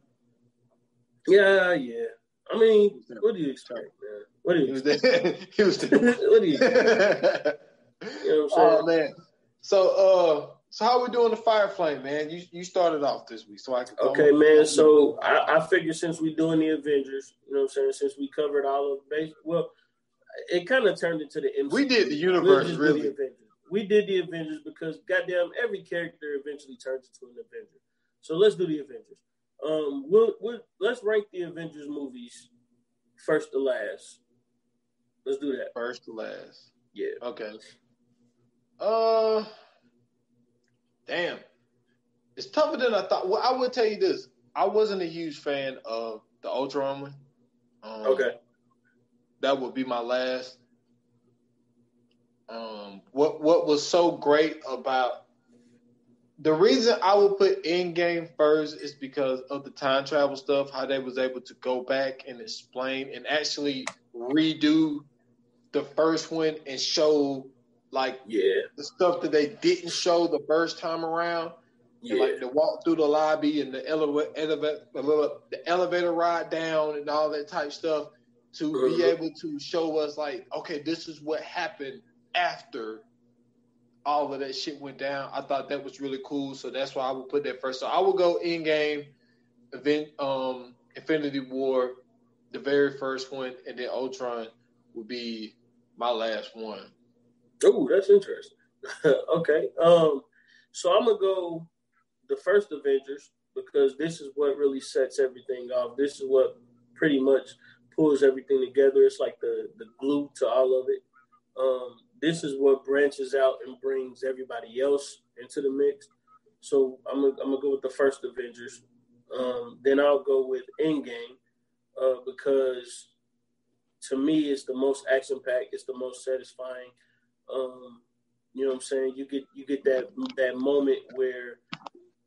Yeah. I mean, what do you expect, man? What do you expect? He was terrible. What do you expect? You know what I'm saying? Oh man. So how we doing the Fire Flame, man? You started off this week, so I can. Okay, man. So I figured since we're doing the Avengers, you know what I'm saying? Since we covered all of it kind of turned into the MCU. We did the universe, really. We did the Avengers because goddamn every character eventually turns into an Avenger. So let's do the Avengers. Let's rank the Avengers movies first to last. Let's do that. First to last. Yeah. Okay. Damn. It's tougher than I thought. Well, I will tell you this. I wasn't a huge fan of the Ultron one. Okay. That would be my last. What was so great about the reason I would put Endgame first is because of the time travel stuff, how they was able to go back and explain and actually redo the first one and show the stuff that they didn't show the first time around. Yeah. And, like the walk through the lobby and the elevator ride down and all that type stuff to be able to show us like, okay, this is what happened after all of that shit went down. I thought that was really cool, so that's why I would put that first. So I would go Endgame, Infinity War, the very first one, and then Ultron would be my last one. Oh, that's interesting. Okay. So I'm gonna go the first Avengers because this is what really sets everything off. This is what pretty much pulls everything together. It's like the glue to all of it. This is what branches out and brings everybody else into the mix. So I'm gonna go with the first Avengers. Then I'll go with Endgame because to me it's the most action packed. It's the most satisfying. You know what I'm saying? You get that moment where,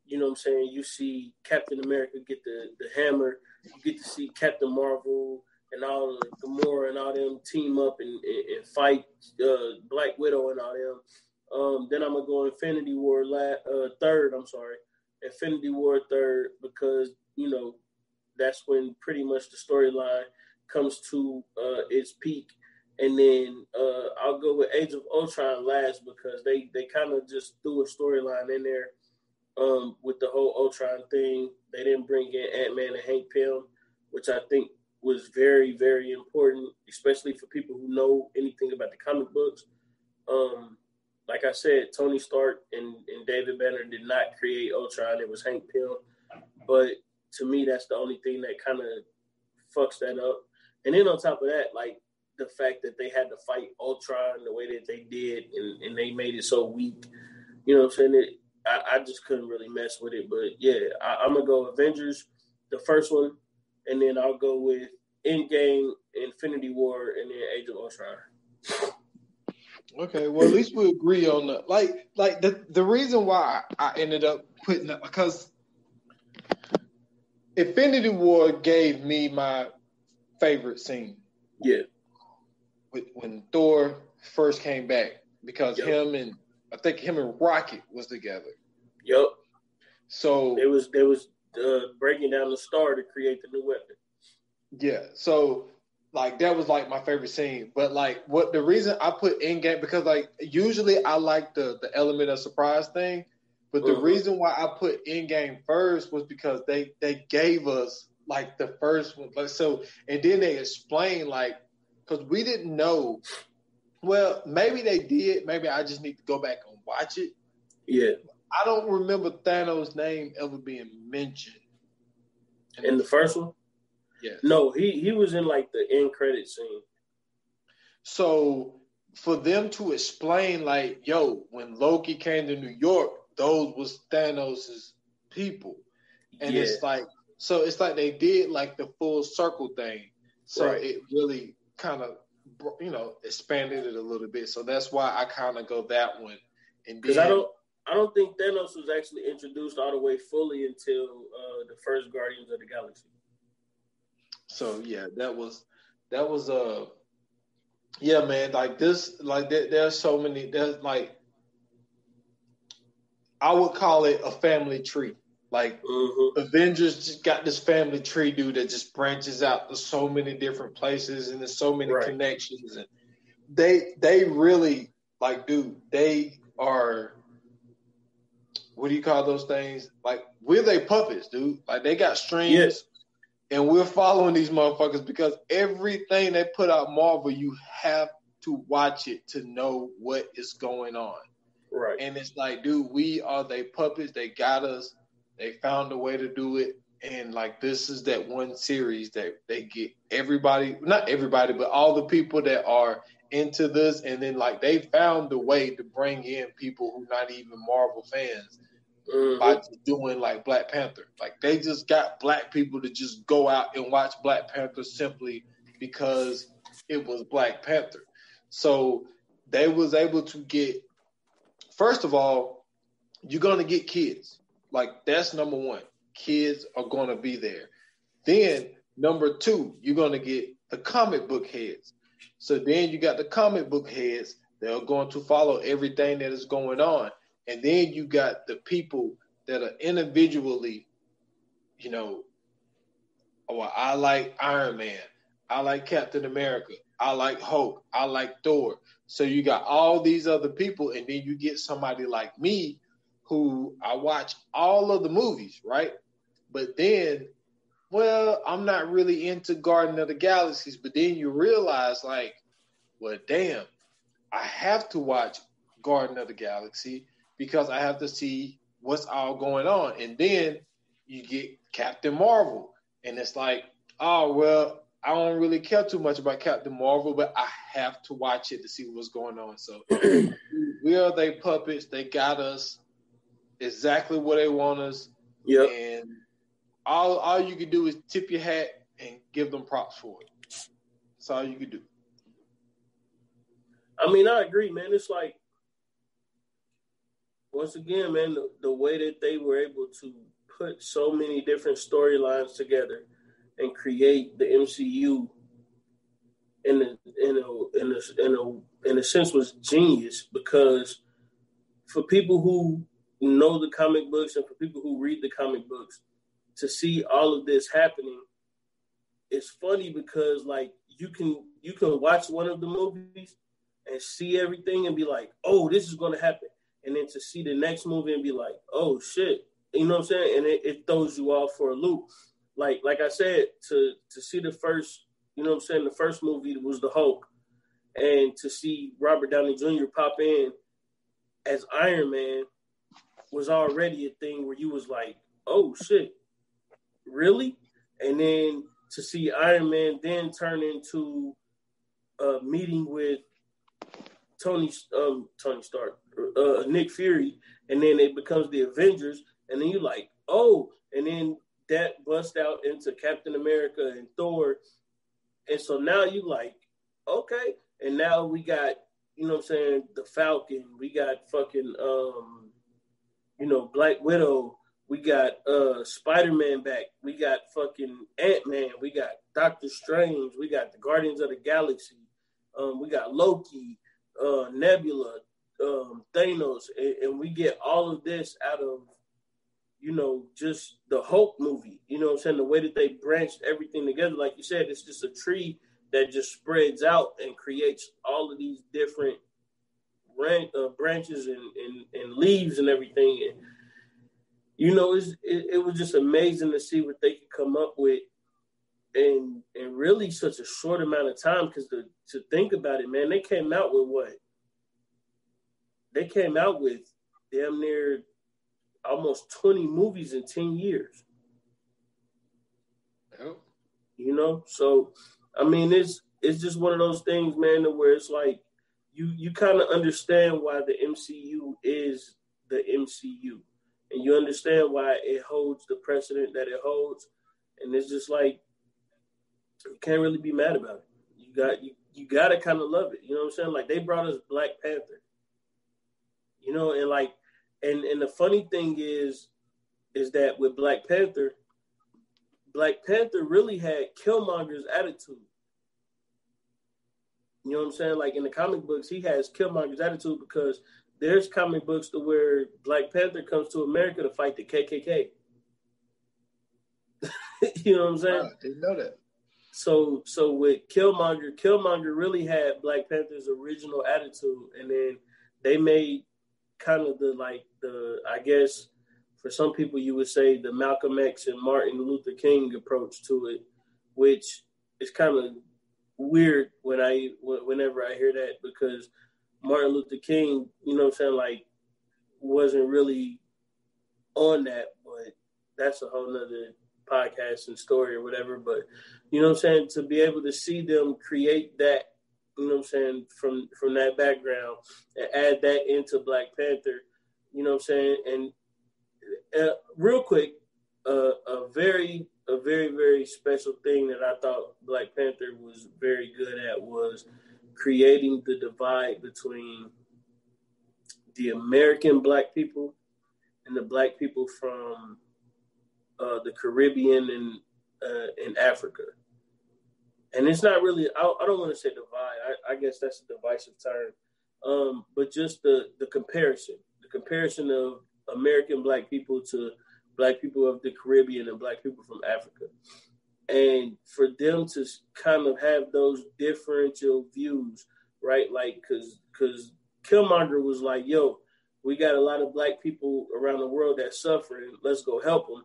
you know what I'm saying, you see Captain America get the hammer. You get to see Captain Marvel and all the Gamora and all them team up and fight Black Widow and all them. Then I'm going to go Infinity War third. Infinity War third because, you know, that's when pretty much the storyline comes to its peak. And then I'll go with Age of Ultron last because they kind of just threw a storyline in there with the whole Ultron thing. They didn't bring in Ant-Man and Hank Pym, which I think was very, very important, especially for people who know anything about the comic books. Like I said, Tony Stark and David Banner did not create Ultron. It was Hank Pym. But to me, that's the only thing that kind of fucks that up. And then on top of that, like the fact that they had to fight Ultron the way that they did and they made it so weak, you know what I'm saying? I just couldn't really mess with it. But yeah, I'm going to go Avengers, the first one, and then I'll go with Endgame, Infinity War, and then Age of Ultron. Okay, well, at least we agree on that. Like the reason why I ended up putting that, because Infinity War gave me my favorite scene. Yeah. When Thor first came back, because him and Rocket was together. Yep. So it was breaking down the star to create the new weapon. Yeah. So like that was like my favorite scene. But like what the reason I put Endgame, because like usually I like the element of surprise thing, but the reason why I put Endgame first was because they gave us like the first one. Like so, and then they explained like, because we didn't know. Well, maybe they did. Maybe I just need to go back and watch it. Yeah. I don't remember Thanos' name ever being mentioned. In the first one? Yes. No, he was in like the end credit scene. So for them to explain like, yo, when Loki came to New York, those was Thanos' people. And it's like, so it's like they did like the full circle thing. So it really kind of, you know, expanded it a little bit. So that's why I kind of go that one. And because I don't think Thanos was actually introduced all the way fully until the first Guardians of the Galaxy. So yeah, that was yeah, man. Like this, like there's so many. There's like I would call it a family tree. Like Avengers just got this family tree, dude, that just branches out to so many different places and there's so many connections. And they really like, dude, they are. What do you call those things? Like we're they puppets, dude. Like they got strings, and we're following these motherfuckers because everything they put out Marvel, you have to watch it to know what is going on. Right. And it's like, dude, we are they puppets. They got us. They found a way to do it. And like this is that one series that they get everybody, not everybody, but all the people that are into this, and then like they found a way to bring in people who not even Marvel fans by just doing like Black Panther. Like they just got black people to just go out and watch Black Panther simply because it was Black Panther. So they was able to get, first of all, you're gonna get kids. Like that's number one. Kids are gonna be there. Then number two, you're gonna get the comic book heads. So then you got the comic book heads that are going to follow everything that is going on. And then you got the people that are individually, you know, oh, I like Iron Man. I like Captain America. I like Hulk. I like Thor. So you got all these other people. And then you get somebody like me who I watch all of the movies, right? But then, well, I'm not really into Garden of the Galaxies. But then you realize, like, well, damn, I have to watch Garden of the Galaxy because I have to see what's all going on. And then you get Captain Marvel. And it's like, oh, well, I don't really care too much about Captain Marvel, but I have to watch it to see what's going on. So we are they puppets. They got us exactly where they want us. Yep. And all you can do is tip your hat and give them props for it. That's all you can do. I mean, I agree, man. It's like, once again, man, the way that they were able to put so many different storylines together and create the MCU in a sense was genius, because for people who know the comic books and for people who read the comic books, to see all of this happening, it's funny because like you can watch one of the movies and see everything and be like, oh, this is going to happen. And then to see the next movie and be like, oh, shit. You know what I'm saying? And it throws you off for a loop. Like I said, to see the first, you know what I'm saying, the first movie was the Hulk. And to see Robert Downey Jr. pop in as Iron Man was already a thing where you was like, oh, shit, really? And then to see Iron Man then turn into a meeting with Tony Stark, Nick Fury, and then it becomes the Avengers, and then you like, oh, and then that bust out into Captain America and Thor, and so now you like, okay, and now we got, you know what I'm saying, the Falcon, we got fucking, Black Widow, we got Spider-Man back, we got fucking Ant-Man, we got Doctor Strange, we got the Guardians of the Galaxy, we got Loki, Nebula, Thanos, and we get all of this out of, just the Hulk movie. You know what I'm saying? The way that they branched everything together, like you said, it's just a tree that just spreads out and creates all of these different branches and leaves and everything. And, it was just amazing to see what they could come up with in really such a short amount of time. Because to think about it, man, they came out with what? They came out with damn near almost 20 movies in 10 years. Yep. So I mean, it's just one of those things, man, where it's like you kind of understand why the MCU is the MCU, and you understand why it holds the precedent that it holds, and it's just like you can't really be mad about it. You got to kind of love it. You know what I'm saying? Like they brought us Black Panther. And like, and the funny thing is that with Black Panther really had Killmonger's attitude. You know what I'm saying? Like in the comic books, he has Killmonger's attitude because there's comic books to where Black Panther comes to America to fight the KKK. You know what I'm saying? I didn't know that. So with Killmonger really had Black Panther's original attitude, and then they made kind of I guess for some people you would say the Malcolm X and Martin Luther King approach to it, which is kind of weird whenever I hear that, because Martin Luther King, you know what I'm saying, like wasn't really on that, but that's a whole nother podcast and story or whatever. But you know what I'm saying, to be able to see them create that, you know what I'm saying, from that background and add that into Black Panther, you know what I'm saying. And real quick, a very, very special thing that I thought Black Panther was very good at was creating the divide between the American Black people and the Black people from the Caribbean and Africa. And it's not really, I don't want to say divide. I guess that's a divisive term. But just the comparison of American Black people to Black people of the Caribbean and Black people from Africa. And for them to kind of have those differential views, right? Like, because Killmonger was like, yo, we got a lot of Black people around the world that suffer, and let's go help them.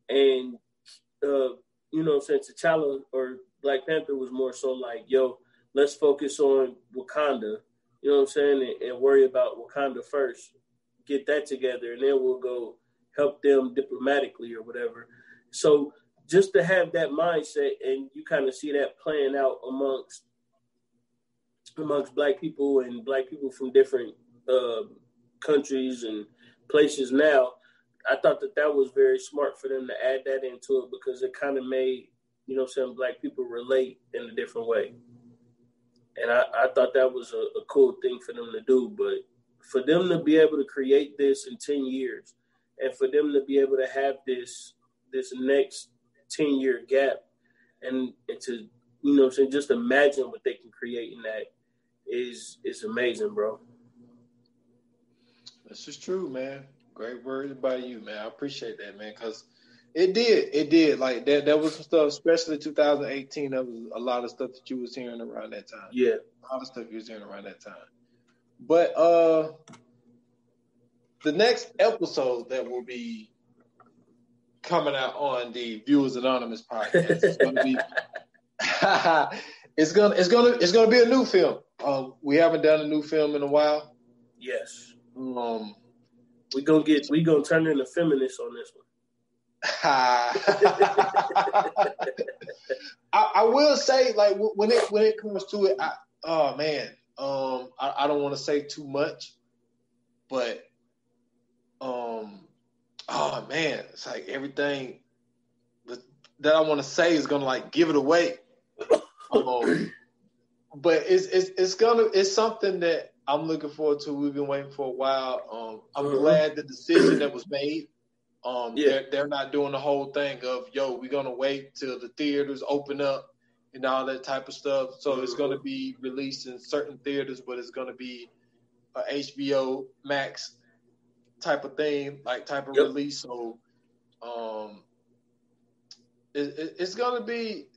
And, you know what I'm saying, T'Challa or Black Panther was more so like, yo, let's focus on Wakanda, you know what I'm saying, and worry about Wakanda first. Get that together, and then we'll go help them diplomatically or whatever. So just to have that mindset, and you kind of see that playing out amongst Black people and Black people from different countries and places now, I thought that was very smart for them to add that into it, because it kind of made, you know what I'm saying, Black people relate in a different way. And I thought that was a cool thing for them to do. But for them to be able to create this in 10 years, and for them to be able to have this next 10-year gap, and to, you know what I'm saying, just imagine what they can create in that is amazing, bro. This is true, man. Great words by you, man. I appreciate that, man, because it did. Like, that was some stuff, especially 2018, that was a lot of stuff that you was hearing around that time. Yeah. A lot of stuff you was hearing around that time. But the next episode that will be coming out on the Viewers Anonymous podcast is going to be it's gonna be a new film. We haven't done a new film in a while. Yes. We gonna turn into feminists on this one. I will say, like, when it comes to it, I don't want to say too much, but it's like everything that I want to say is gonna, like, give it away. But it's something that I'm looking forward to. We've been waiting for a while. I'm glad the decision that was made. They're not doing the whole thing of, yo, we're gonna wait till the theaters open up and all that type of stuff. So it's gonna be released in certain theaters, but it's gonna be a HBO Max type of thing, like type of release. So it's gonna be,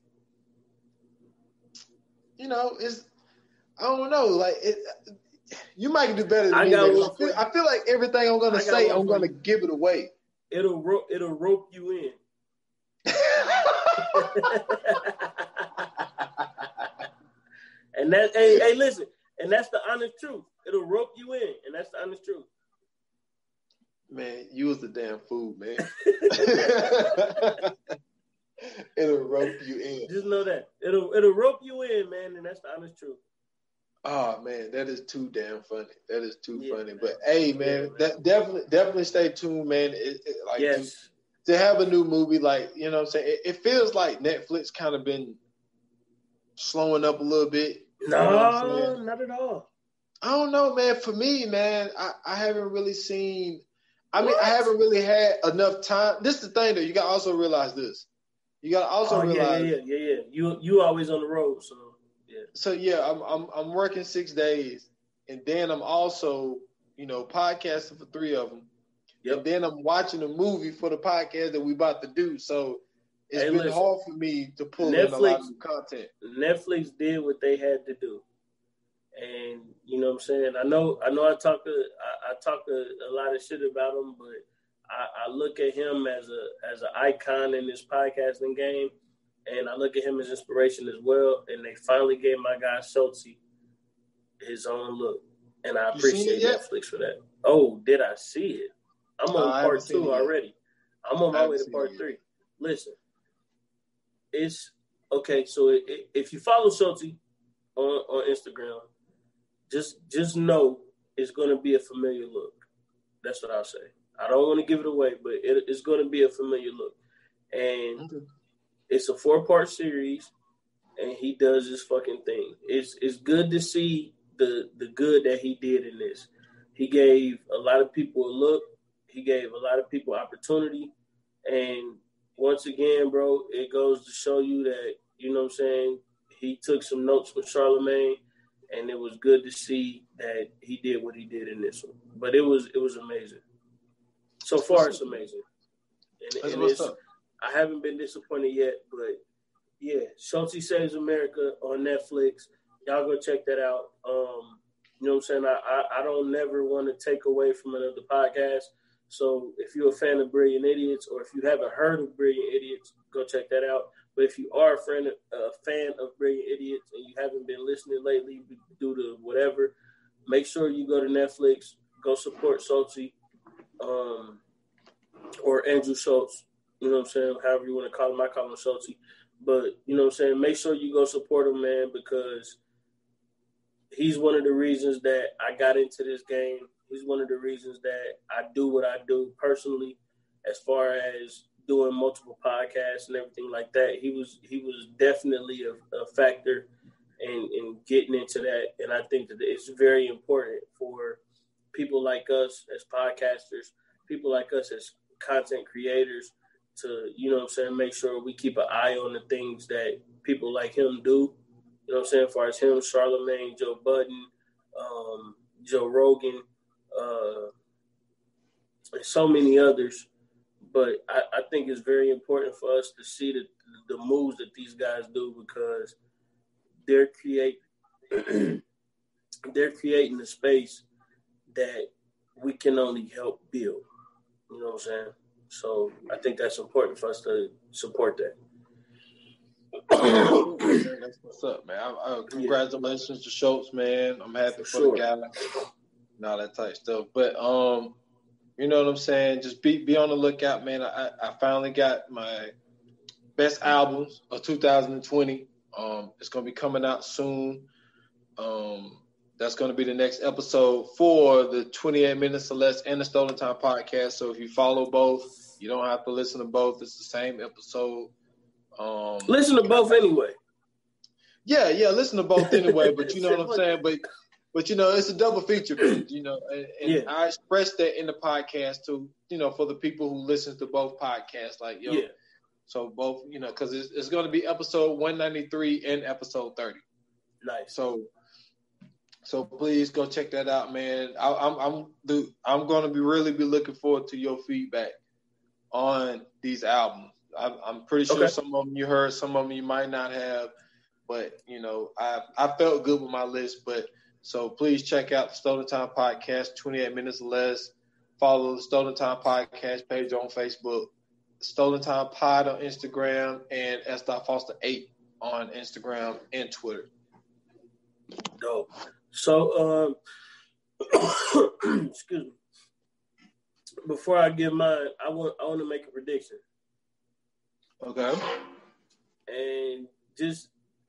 you know, I don't know, like it. You might do better than me. I feel like everything I'm gonna say, I'm gonna give it away. It'll rope you in. And that, hey, listen, and that's the honest truth. It'll rope you in, and that's the honest truth. Man, you was the damn fool, man. It'll rope you in. Just know that it'll rope you in, man, and that's the honest truth. Oh man, that is too damn funny. That is too funny. Man. But hey, man, that definitely stay tuned, man. To have a new movie, like, you know what I'm saying, it feels like Netflix kind of been slowing up a little bit. No, not at all. I don't know, man. For me, man, I haven't really seen. I mean, What? I haven't really had enough time. This is the thing, though. You got to also realize this. You got to also realize. Yeah. You always on the road, so yeah. So yeah, I'm working 6 days, and then I'm also podcasting for 3 of them. Yep. And then I'm watching a movie for the podcast that we about to do. So it's been listen, hard for me to pull in a lot of new content. Netflix did what they had to do. And you know what I'm saying? I know I talk a lot of shit about him, but I look at him as an icon in this podcasting game, and I look at him as inspiration as well. And they finally gave my guy Schultz his own look. And I appreciate Netflix for that. Oh, did I see it? I'm on part 2 already. I'm on my way to part 3. Listen, it's okay. So if you follow Schultz on Instagram, just know it's going to be a familiar look. That's what I'll say. I don't want to give it away, but it's going to be a familiar look. And it's a 4-part series, and he does this fucking thing. It's good to see the good that he did in this. He gave a lot of people a look. He gave a lot of people opportunity. And once again, bro, it goes to show you that, you know what I'm saying, he took some notes from Charlemagne, and it was good to see that he did what he did in this one. But it was amazing. So far, it's amazing. And what's up. I haven't been disappointed yet, but yeah, Schultz Saves America on Netflix. Y'all go check that out. You know what I'm saying? I don't never want to take away from another podcast. So if you're a fan of Brilliant Idiots, or if you haven't heard of Brilliant Idiots, go check that out. But if you are a fan of Brilliant Idiots and you haven't been listening lately due to whatever, make sure you go to Netflix, go support Schultz, or Andrew Schultz. You know what I'm saying? However you want to call him. I call him Schultz. But, you know what I'm saying? Make sure you go support him, man, because he's one of the reasons that I got into this game. He's one of the reasons that I do what I do personally, as far as doing multiple podcasts and everything like that. He was definitely a factor in getting into that. And I think that it's very important for people like us as podcasters, people like us as content creators, to, you know what I'm saying, make sure we keep an eye on the things that people like him do. You know what I'm saying? As far as him, Charlemagne, Joe Budden, Joe Rogan, and so many others. But I think it's very important for us to see the moves that these guys do, because they're creating a space that we can only help build. You know what I'm saying? So I think that's important for us to support that. That's what's up, man. Congratulations to Schultz, man. I'm happy for the guy and all that type stuff. But you know what I'm saying? Just be on the lookout, man. I finally got my best albums of 2020. It's gonna be coming out soon. That's going to be the next episode for the 28 Minutes or Less and the Stolen Time podcast. So if you follow both, you don't have to listen to both. It's the same episode. Listen to both anyway. Yeah, listen to both anyway. But you know what I'm saying. But you know, it's a double feature. You know, and I expressed that in the podcast too. You know, for the people who listen to both podcasts, like yo. Yeah. So both, you know, because it's going to be episode 193 and episode 30. Nice. So please go check that out, man. I'm going to be looking forward to your feedback on these albums. I'm pretty sure some of them you heard, some of them you might not have, but you know I felt good with my list. But so please check out the Stolen Time Podcast, 28 Minutes or Less. Follow the Stolen Time Podcast page on Facebook, Stolen Time Pod on Instagram, and S.Foster8 on Instagram and Twitter. Dope. So, excuse me. Before I give mine, I want to make a prediction. Okay. And just,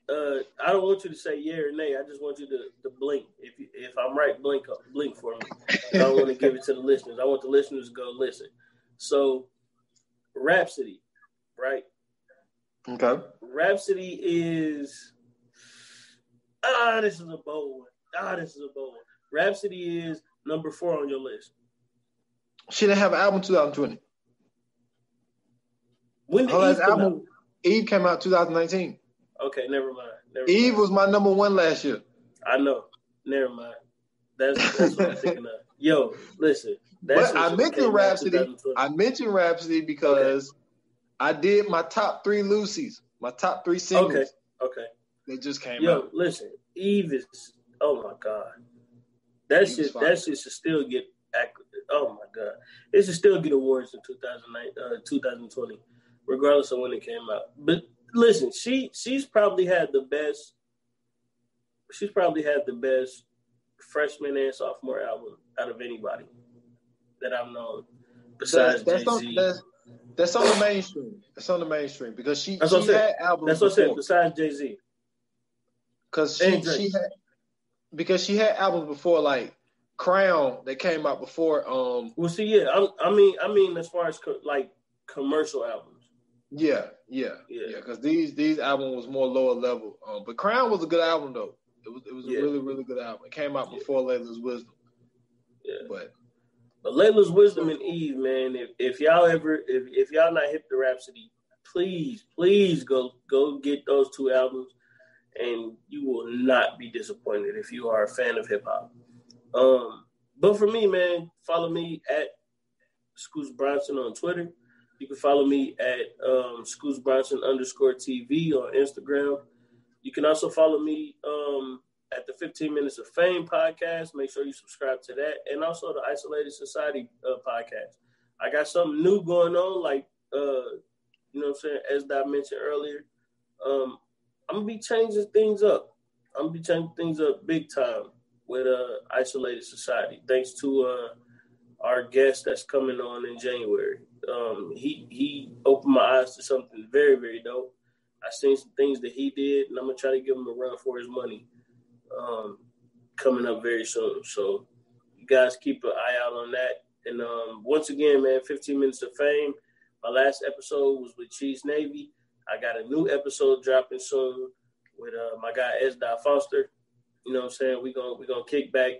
I don't want you to say yeah or nay. I just want you to blink. If I'm right, blink for me. I don't want to give it to the listeners. I want the listeners to go listen. So, Rhapsody, right? Okay. Rhapsody is. This is a bold one. Rhapsody is number 4 on your list. She didn't have an album 2020. When did Her last Eve come out? album, Eve came out 2019. Okay, never mind. Eve was my number 1 last year. I know. Never mind. That's what I'm thinking of. Yo, listen. But I mentioned Rhapsody. I mentioned Rhapsody because I did my top 3 Lucy's, my top 3 singles. Okay. They just came out. Yo, listen. Eve is, oh my God. That shit should still get, oh my God. It should still get awards in 2020, regardless of when it came out. But listen, she's probably had the best freshman and sophomore album out of anybody that I've known besides Jay-Z. That's on the mainstream. That's on the mainstream because she had albums. That's what I said. Besides Jay-Z, because she had albums before, like Crown, that came out before. Well, see, yeah, I mean, as far as like commercial albums. Yeah. Because these albums was more lower level. But Crown was a good album though. It was a really, really good album. It came out before Layla's Wisdom. Yeah. But Layla's Wisdom and Eve, man, if y'all not hip to Rhapsody, please go get those 2 albums, and you will not be disappointed if you are a fan of hip hop. But for me, man, follow me at Scoots Bronson on Twitter. You can follow me at Scoots Bronson _TV on Instagram. You can also follow me at the 15 Minutes of Fame podcast. Make sure you subscribe to that. And also the Isolated Society podcast. I got something new going on, like, you know what I'm saying, as I mentioned earlier. I'm going to be changing things up. I'm going to be changing things up big time with Isolated Society. Thanks to our guest that's coming on in January. He opened my eyes to something very, very dope. I seen some things that he did, and I'm going to try to give him a run for his money coming up very soon. So you guys keep an eye out on that. And once again, man, 15 Minutes of Fame. My last episode was with Cheese Navy. I got a new episode dropping soon with my guy S. Foster. You know what I'm saying? We're gonna kick back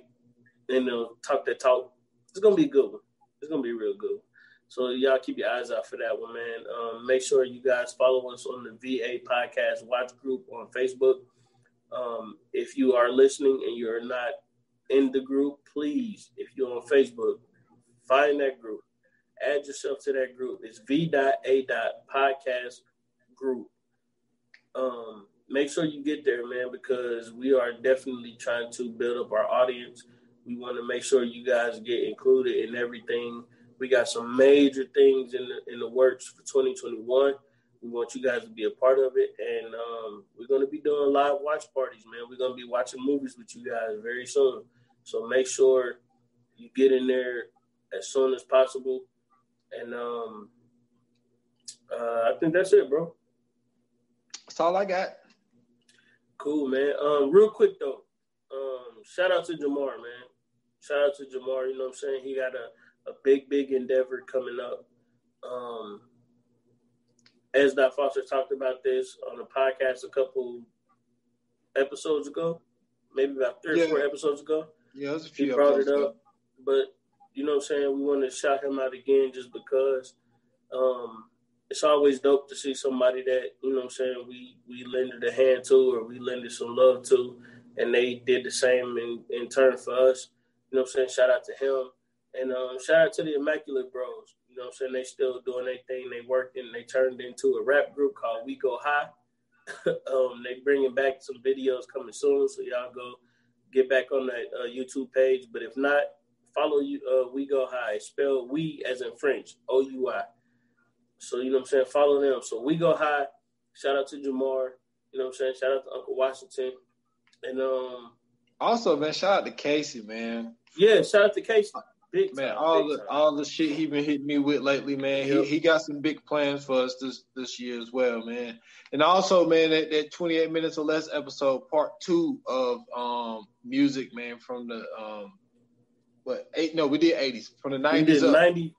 and talk that talk. It's going to be a good one. It's going to be a real good one. So y'all keep your eyes out for that one, man. Make sure you guys follow us on the VA Podcast Watch Group on Facebook. If you are listening and you're not in the group, please, if you're on Facebook, find that group. Add yourself to that group. It's V.A. Podcast Group. Make sure you get there, man, because we are definitely trying to build up our audience. We want to make sure you guys get included in everything. We got some major things in the works for 2021. We want you guys to be a part of it. And we're going to be doing live watch parties, man. We're going to be watching movies with you guys very soon. So make sure you get in there as soon as possible. And I think that's it, bro. That's all I got. Cool, man. Real quick, though. Shout out to Jamar, man. Shout out to Jamar. You know what I'm saying? He got a big endeavor coming up. As Foster talked about this on the podcast a couple episodes ago, maybe about 3 or 4 episodes ago. Yeah, it was a few. He brought it up, but you know what I'm saying? We want to shout him out again just because it's always dope to see somebody that, you know what I'm saying, we lended a hand to, or we lended some love to, and they did the same in turn for us. You know what I'm saying? Shout out to him. And shout out to the Immaculate Bros. You know what I'm saying? They still doing their thing. They working. They turned into a rap group called We Go High. They bringing back some videos coming soon, so y'all go get back on that YouTube page. But if not, follow We Go High. Spell we as in French, O-U-I. So, you know what I'm saying? Follow them. So We Go High. Shout out to Jamar. You know what I'm saying? Shout out to Uncle Washington. And also, man, shout out to Casey, man. Yeah, shout out to Casey. Big man, time, all the shit he been hitting me with lately, man. Yep. He got some big plans for us this year as well, man. And also, man, that 28 minutes or less episode, part 2 of music, man, from the we did 80s. From the 90s up.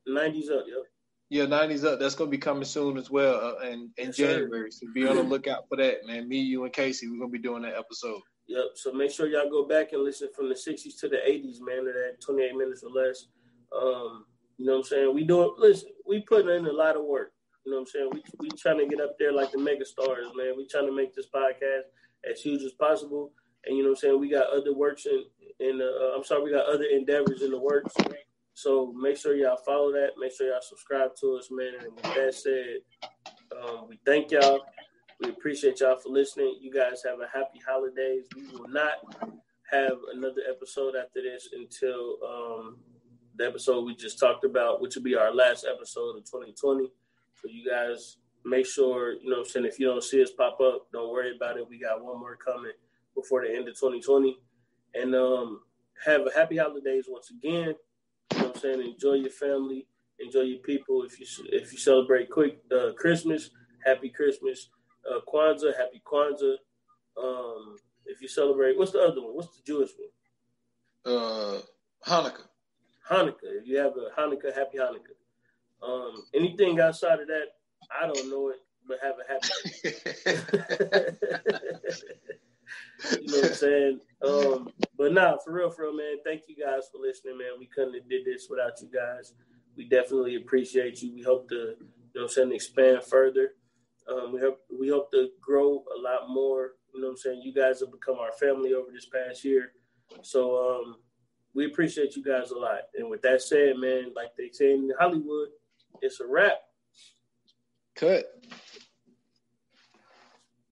90s up, yep. Yeah, 90s up. That's gonna be coming soon as well, in January. So be on the lookout for that, man. Me, you, and Casey, we're gonna be doing that episode. Yep. So make sure y'all go back and listen from the 60s to the 80s, man, to that 28 minutes or less. You know what I'm saying? We putting in a lot of work. You know what I'm saying? We trying to get up there like the mega stars, man. We trying to make this podcast as huge as possible. And you know what I'm saying? We got other works we got other endeavors in the works. So make sure y'all follow that. Make sure y'all subscribe to us, man. And with that said, we thank y'all. We appreciate y'all for listening. You guys have a happy holidays. We will not have another episode after this until the episode we just talked about, which will be our last episode of 2020. So you guys make sure, you know what I'm saying, if you don't see us pop up, don't worry about it. We got one more coming before the end of 2020. And have a happy holidays once again. You know what I'm saying? Enjoy your family. Enjoy your people. If you celebrate Christmas, happy Christmas. Kwanzaa, happy Kwanzaa. If you celebrate, what's the other one? What's the Jewish one? Hanukkah. Hanukkah. If you have a Hanukkah, happy Hanukkah. Anything outside of that, I don't know it, but have a happy. You know what I'm saying? But nah, for real, man. Thank you guys for listening, man. We couldn't have did this without you guys. We definitely appreciate you. We hope to, you know what I'm saying, expand further. We hope to grow a lot more. You know what I'm saying? You guys have become our family over this past year. So we appreciate you guys a lot. And with that said, man, like they say in Hollywood, it's a wrap. Cut.